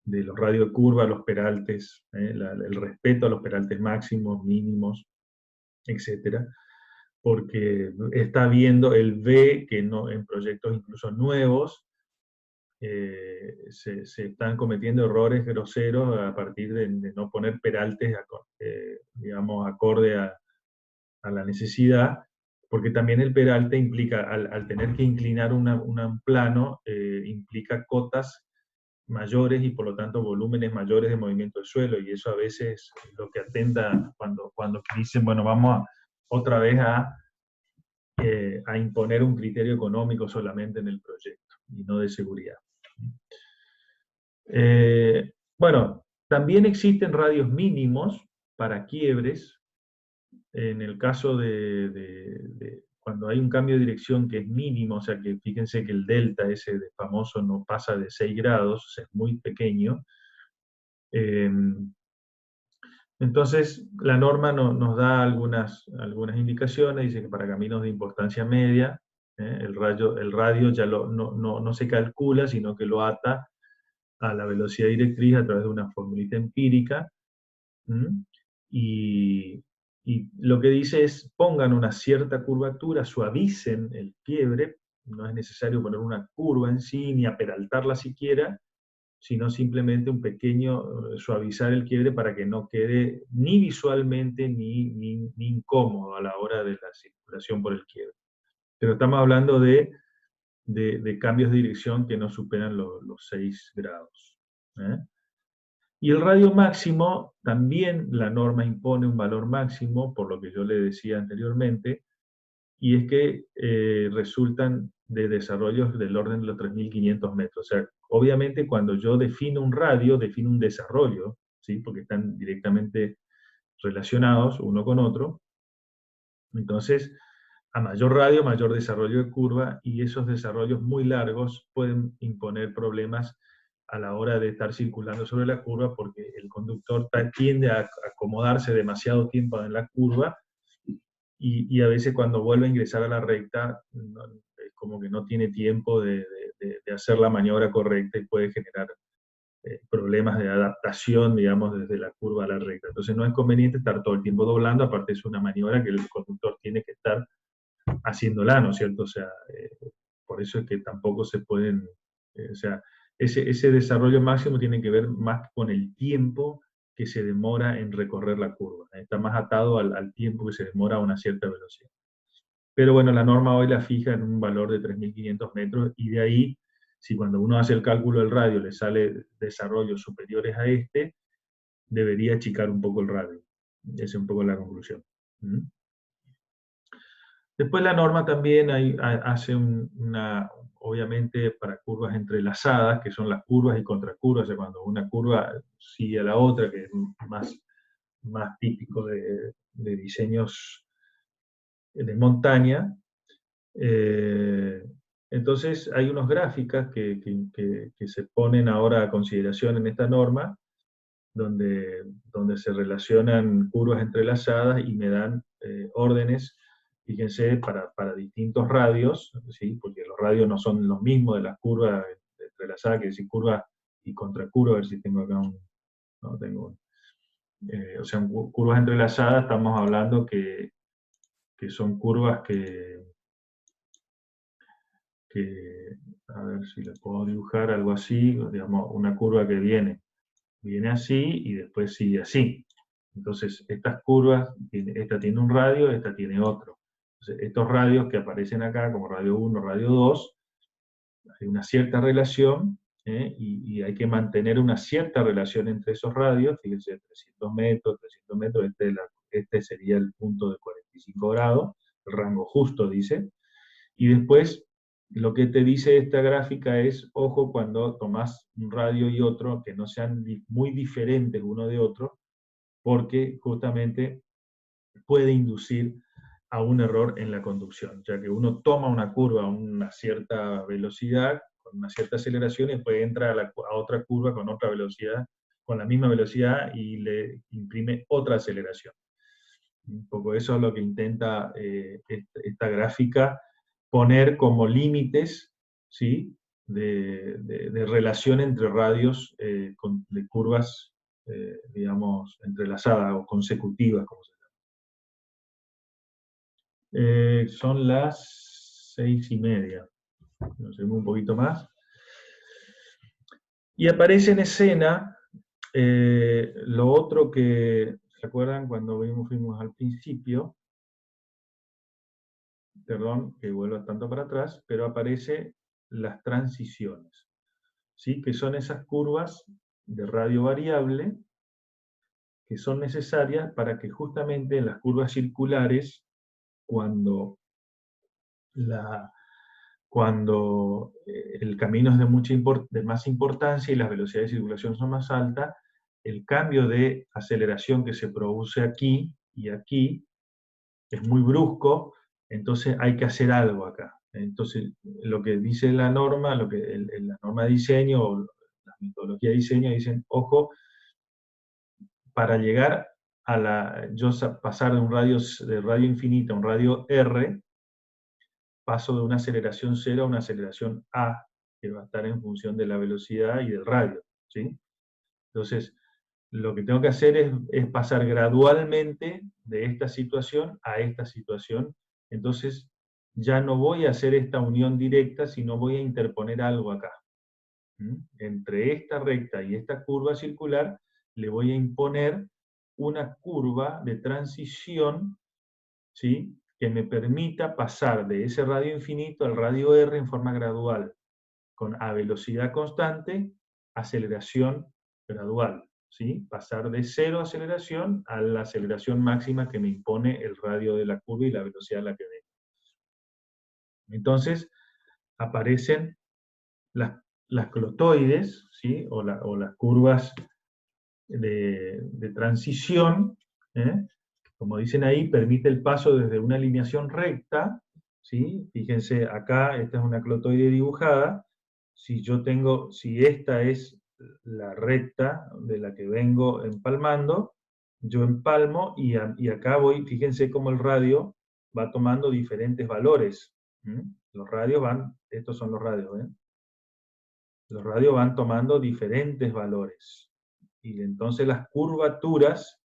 de los radios de curva, los peraltes, el respeto a los peraltes máximos, mínimos, etcétera, porque está viendo, él ve que no, en proyectos incluso nuevos, se están cometiendo errores groseros a partir de no poner peraltes, digamos, acorde a la necesidad, porque también el peralte implica, al tener que inclinar un plano, implica cotas mayores y por lo tanto volúmenes mayores de movimiento del suelo, y eso a veces es lo que atenta cuando dicen, bueno, vamos otra vez a imponer un criterio económico solamente en el proyecto y no de seguridad. Bueno, también existen radios mínimos para quiebres. En el caso de cuando hay un cambio de dirección que es mínimo, o sea que fíjense que el delta ese de famoso no pasa de 6 grados, o sea, es muy pequeño. Entonces, la norma nos da algunas indicaciones, dice que para caminos de importancia media, el radio ya no se calcula, sino que lo ata a la velocidad directriz a través de una formulita empírica. ¿Mm? Y, y lo que dice es, pongan una cierta curvatura, suavicen el quiebre, no es necesario poner una curva en sí, ni aperaltarla siquiera, sino simplemente un pequeño suavizar el quiebre para que no quede ni visualmente ni incómodo a la hora de la circulación por el quiebre. Pero estamos hablando de cambios de dirección que no superan los 6 grados. ¿Eh? Y el radio máximo, también la norma impone un valor máximo, por lo que yo le decía anteriormente, y es que resultan de desarrollos del orden de los 3.500 metros. O sea, obviamente cuando yo defino un radio, defino un desarrollo, ¿sí? Porque están directamente relacionados uno con otro. Entonces, a mayor radio, mayor desarrollo de curva, y esos desarrollos muy largos pueden imponer problemas a la hora de estar circulando sobre la curva, porque el conductor tiende a acomodarse demasiado tiempo en la curva, y a veces cuando vuelve a ingresar a la recta, es como que no tiene tiempo de hacer la maniobra correcta y puede generar problemas de adaptación, digamos, desde la curva a la recta. Entonces no es conveniente estar todo el tiempo doblando, aparte es una maniobra que el conductor tiene que estar haciéndola, ¿no es cierto? O sea, por eso es que tampoco se pueden, o sea, ese desarrollo máximo tiene que ver más con el tiempo que se demora en recorrer la curva. Está más atado al tiempo que se demora a una cierta velocidad. Pero bueno, la norma hoy la fija en un valor de 3.500 metros, y de ahí, si cuando uno hace el cálculo del radio le sale desarrollos superiores a este, debería achicar un poco el radio. Esa es un poco la conclusión. ¿Mm? Después la norma también hace obviamente para curvas entrelazadas, que son las curvas y contracurvas, o sea, cuando una curva sigue a la otra, que es más típico de diseños de montaña. Entonces hay unas gráficas que se ponen ahora a consideración en esta norma, donde se relacionan curvas entrelazadas y me dan órdenes, fíjense, para distintos radios, ¿sí? Porque los radios no son los mismos de las curvas entrelazadas, que decir curva y contracurva, a ver si tengo acá no tengo, o sea, curvas entrelazadas estamos hablando que son curvas que a a ver si le puedo dibujar algo así, digamos, una curva que viene así y después sigue así. Entonces, estas curvas, esta tiene un radio, esta tiene otro. Entonces, estos radios que aparecen acá, como radio 1, radio 2, hay una cierta relación, y hay que mantener una cierta relación entre esos radios. Fíjense, 300 metros, este sería el punto de 45 grados, el rango justo, dice. Y después, lo que te dice esta gráfica es, ojo cuando tomás un radio y otro, que no sean muy diferentes uno de otro, porque justamente puede inducir a un error en la conducción, ya que uno toma una curva a una cierta velocidad, con una cierta aceleración, y después entra a otra curva con otra velocidad, con la misma velocidad, y le imprime otra aceleración. Un poco eso es lo que intenta esta gráfica poner como límites, ¿sí?, de relación entre radios de curvas, digamos, entrelazadas o consecutivas, como se llama. Son las 6:30. Nos vemos un poquito más. Y aparece en escena lo otro que, ¿se acuerdan cuando fuimos al principio? Perdón, que vuelva tanto para atrás, pero aparece las transiciones, ¿sí? Que son esas curvas de radio variable que son necesarias para que justamente en las curvas circulares, cuando el camino es de más importancia y las velocidades de circulación son más altas, el cambio de aceleración que se produce aquí y aquí es muy brusco, entonces hay que hacer algo acá. Entonces, lo que dice la norma, la norma de diseño o la metodología de diseño dicen, ojo, para llegar pasar de un radio infinita a un radio R, paso de una aceleración 0 a una aceleración A, que va a estar en función de la velocidad y del radio, ¿sí? Entonces, lo que tengo que hacer es pasar gradualmente de esta situación a esta situación. Entonces, ya no voy a hacer esta unión directa, sino voy a interponer algo acá. Entre esta recta y esta curva circular, le voy a imponer una curva de transición, ¿sí?, que me permita pasar de ese radio infinito al radio R en forma gradual, a velocidad constante, aceleración gradual, ¿sí? Pasar de 0 aceleración a la aceleración máxima que me impone el radio de la curva y la velocidad a la que vengo. Entonces, aparecen las clotoides, ¿sí?, o las curvas de transición, como dicen ahí, permite el paso desde una alineación recta, ¿sí? Fíjense, acá esta es una clotoide dibujada. Si esta es la recta de la que vengo empalmando, yo empalmo y acá voy, fíjense cómo el radio va tomando diferentes valores. Los radios estos son los radios, los radios van tomando diferentes valores. Y entonces las curvaturas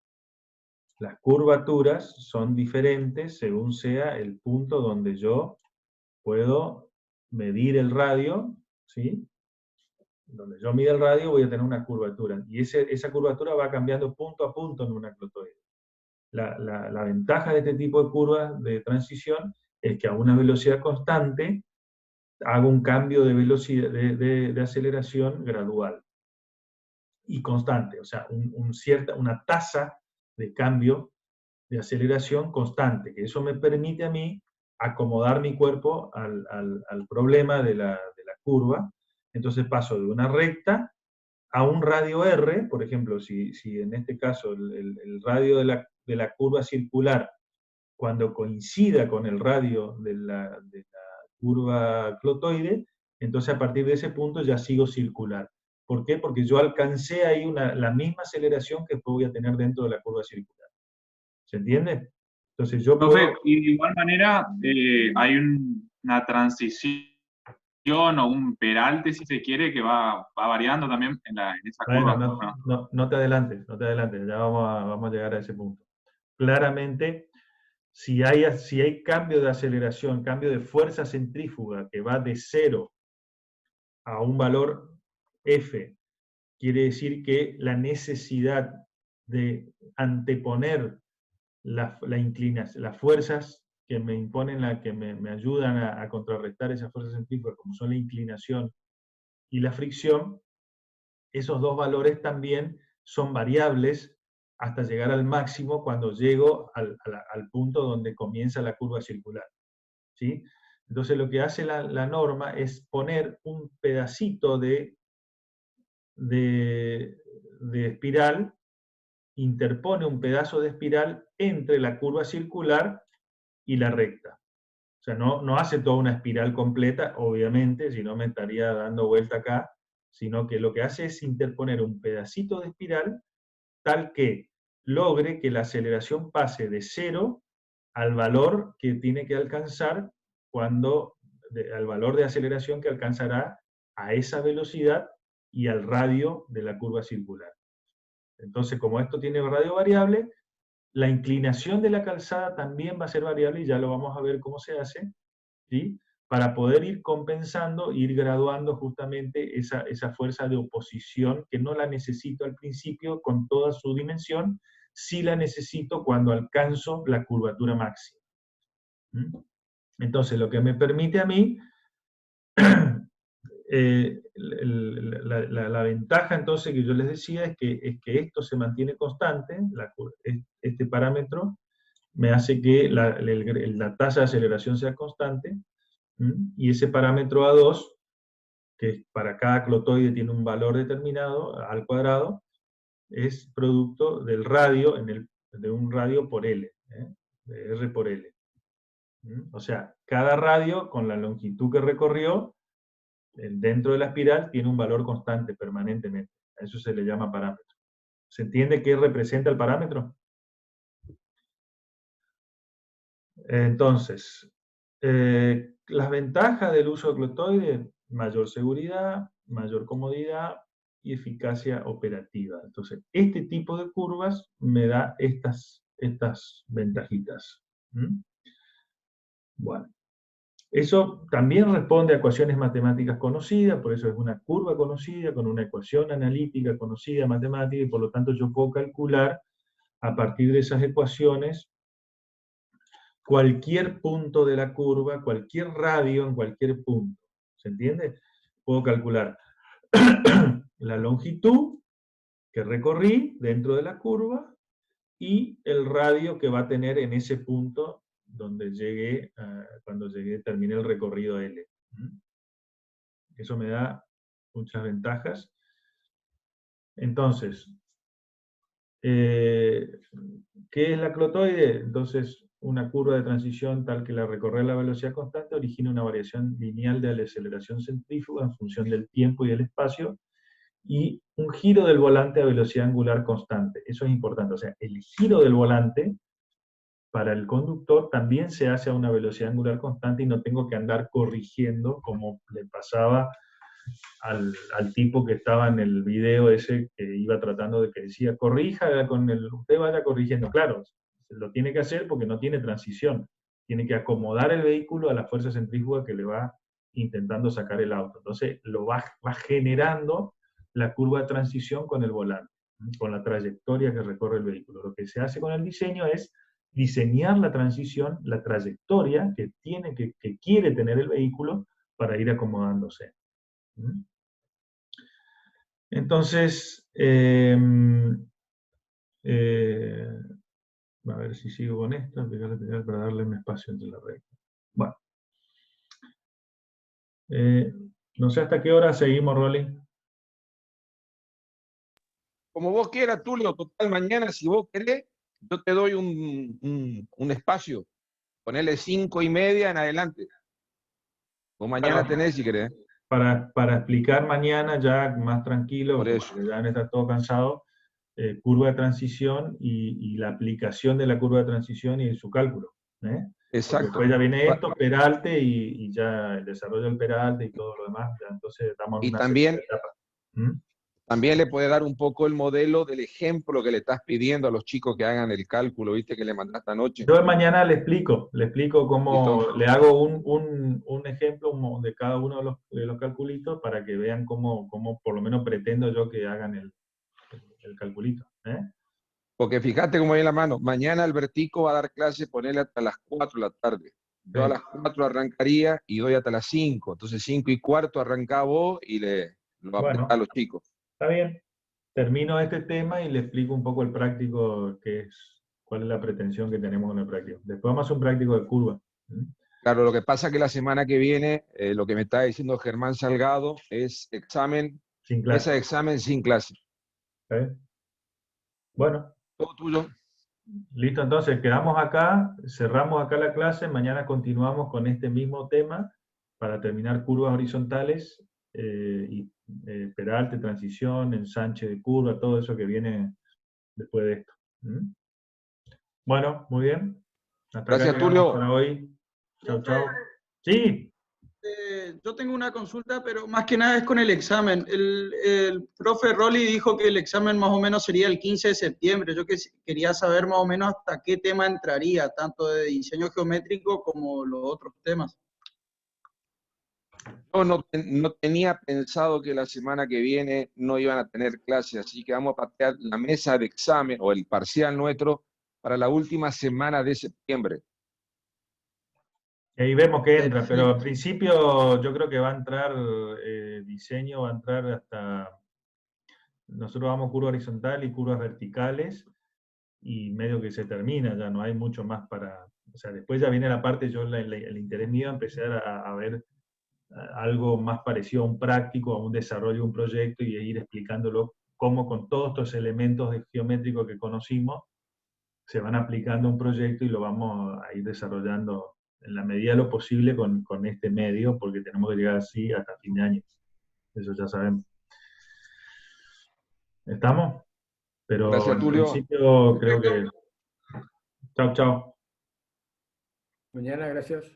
son diferentes según sea el punto donde yo puedo medir el radio, ¿sí? Donde yo mida el radio voy a tener una curvatura, y esa curvatura va cambiando punto a punto en una clotoide. La ventaja de este tipo de curvas de transición es que a una velocidad constante hago un cambio de velocidad, de aceleración gradual y constante, o sea, una tasa de cambio de aceleración constante, que eso me permite a mí acomodar mi cuerpo al problema de la curva. Entonces paso de una recta a un radio R, por ejemplo, si en este caso el radio de la curva circular, cuando coincida con el radio de la curva clotoide, entonces a partir de ese punto ya sigo circular. ¿Por qué? Porque yo alcancé ahí la misma aceleración que voy a tener dentro de la curva circular. ¿Se entiende? Entonces yo puedo... Y de igual manera hay una transición o un peralte, si se quiere, que va variando también en esa curva. No te adelantes, ya vamos a llegar a ese punto. Claramente, si hay cambio de aceleración, cambio de fuerza centrífuga que va de 0 a un valor F, quiere decir que la necesidad de anteponer la inclinación, las fuerzas que me imponen, que me ayudan a contrarrestar esas fuerzas centrífugas, como son la inclinación y la fricción, esos dos valores también son variables hasta llegar al máximo cuando llego al punto donde comienza la curva circular, ¿sí? Entonces lo que hace la norma es poner un pedacito de espiral, interpone un pedazo de espiral entre la curva circular y la recta. O sea, no hace toda una espiral completa, obviamente, si no me estaría dando vuelta acá, sino que lo que hace es interponer un pedacito de espiral tal que logre que la aceleración pase de 0 al valor que tiene que alcanzar al valor de aceleración que alcanzará a esa velocidad y al radio de la curva circular. Entonces, como esto tiene radio variable, la inclinación de la calzada también va a ser variable, y ya lo vamos a ver cómo se hace, ¿sí? Para poder ir compensando, ir graduando justamente esa fuerza de oposición, que no la necesito al principio con toda su dimensión, sí la necesito cuando alcanzo la curvatura máxima. Entonces, lo que me permite a mí, la ventaja entonces que yo les decía es que esto se mantiene constante, este parámetro me hace que la tasa de aceleración sea constante, y ese parámetro A2, que para cada clotoide tiene un valor determinado, al cuadrado, es producto del radio, de un radio por L, de R por L. O sea, cada radio con la longitud que recorrió, dentro de la espiral, tiene un valor constante permanentemente. A eso se le llama parámetro. ¿Se entiende qué representa el parámetro? Entonces, las ventajas del uso de clotoide: mayor seguridad, mayor comodidad y eficacia operativa. Entonces, este tipo de curvas me da estas ventajitas. Bueno, eso también responde a ecuaciones matemáticas conocidas, por eso es una curva conocida, con una ecuación analítica conocida, matemática, y por lo tanto yo puedo calcular a partir de esas ecuaciones cualquier punto de la curva, cualquier radio en cualquier punto. ¿Se entiende? Puedo calcular la longitud que recorrí dentro de la curva y el radio que va a tener en ese punto donde llegue, cuando termine el recorrido L. Eso me da muchas ventajas. Entonces, ¿qué es la clotoide? Entonces, una curva de transición tal que la recorrer a la velocidad constante origina una variación lineal de la aceleración centrífuga en función del tiempo y del espacio, y un giro del volante a velocidad angular constante. Eso es importante. O sea, el giro del volante para el conductor también se hace a una velocidad angular constante, y no tengo que andar corrigiendo como le pasaba al tipo que estaba en el video ese, que iba tratando de que decía, corrija, usted vaya corrigiendo. Claro, lo tiene que hacer porque no tiene transición. Tiene que acomodar el vehículo a la fuerza centrífuga que le va intentando sacar el auto. Entonces lo va generando la curva de transición con el volante, con la trayectoria que recorre el vehículo. Lo que se hace con el diseño es diseñar la transición, la trayectoria que quiere tener el vehículo para ir acomodándose. Entonces, a ver si sigo con esto, para darle un espacio entre la recta. Bueno. No sé hasta qué hora seguimos, Rolly. Como vos quieras, Tulio. Total, mañana, si vos querés, yo te doy un espacio. Ponele 5:30 en adelante. Vos mañana tenés, si querés. Para explicar mañana ya más tranquilo, Por eso. porque ya van a estar todos cansados, curva de transición y la aplicación de la curva de transición y su cálculo. Exacto. Después ya viene esto, peralte, y ya el desarrollo del peralte y todo lo demás. Ya, entonces estamos en y una también etapa. También le puede dar un poco el modelo del ejemplo que le estás pidiendo a los chicos que hagan el cálculo, ¿viste? Que le mandaste anoche. Yo mañana le explico cómo, Listo. le hago un ejemplo de cada uno de los calculitos para que vean cómo por lo menos pretendo yo que hagan el calculito. ¿Eh? Porque fíjate cómo viene la mano. Mañana Albertico va a dar clase, ponele hasta las 4 de la tarde. Yo a Sí. las 4 arrancaría y doy hasta las 5. Entonces 5:15 arranca vos y lo apretás Bueno, a los chicos. está bien. Termino este tema y le explico un poco el práctico, cuál es la pretensión que tenemos en el práctico. Después vamos a hacer un práctico de curva. ¿Mm? Claro, lo que pasa es que la semana que viene, lo que me está diciendo Germán Salgado es examen, Sin mesa clase. de examen sin clase. ¿Eh? Bueno, Todo tuyo. listo, entonces quedamos acá, cerramos acá la clase, mañana continuamos con este mismo tema para terminar curvas horizontales y peralte, transición, ensanche de curva, todo eso que viene después de esto. ¿Mm? Bueno, muy bien. Hasta acá Gracias, llegamos Tulio. para hoy. Chau, chau. Sí, Yo tengo una consulta, pero más que nada es con el examen. El profe Rolly dijo que el examen más o menos sería el 15 de septiembre. Yo quería saber más o menos hasta qué tema entraría, tanto de diseño geométrico como los otros temas. Yo no tenía pensado que la semana que viene no iban a tener clase, así que vamos a patear la mesa de examen o el parcial nuestro para la última semana de septiembre. ahí vemos que entra, pero al Perfecto. principio yo creo que va a entrar diseño, va a entrar hasta... Nosotros vamos curva horizontal y curvas verticales, y medio que se termina, ya no hay mucho más para... O sea, después ya viene la parte, el interés mío empezar a ver algo más parecido a un práctico, a un desarrollo de un proyecto y ir explicándolo cómo con todos estos elementos geométricos que conocimos se van aplicando a un proyecto y lo vamos a ir desarrollando en la medida de lo posible con este medio, porque tenemos que llegar así hasta fin de año. Eso ya sabemos. ¿Estamos? Pero Gracias, en Tulio. principio creo que... Chao, chao. Mañana, gracias.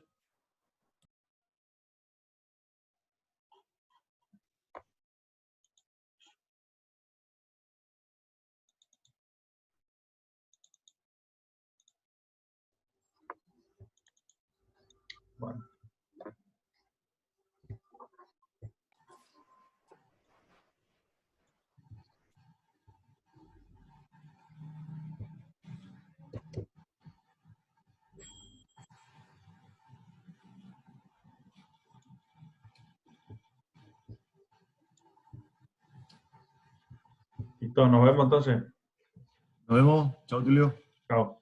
Bueno. Listo, nos vemos entonces. Nos vemos. Chao, Tulio. Chao.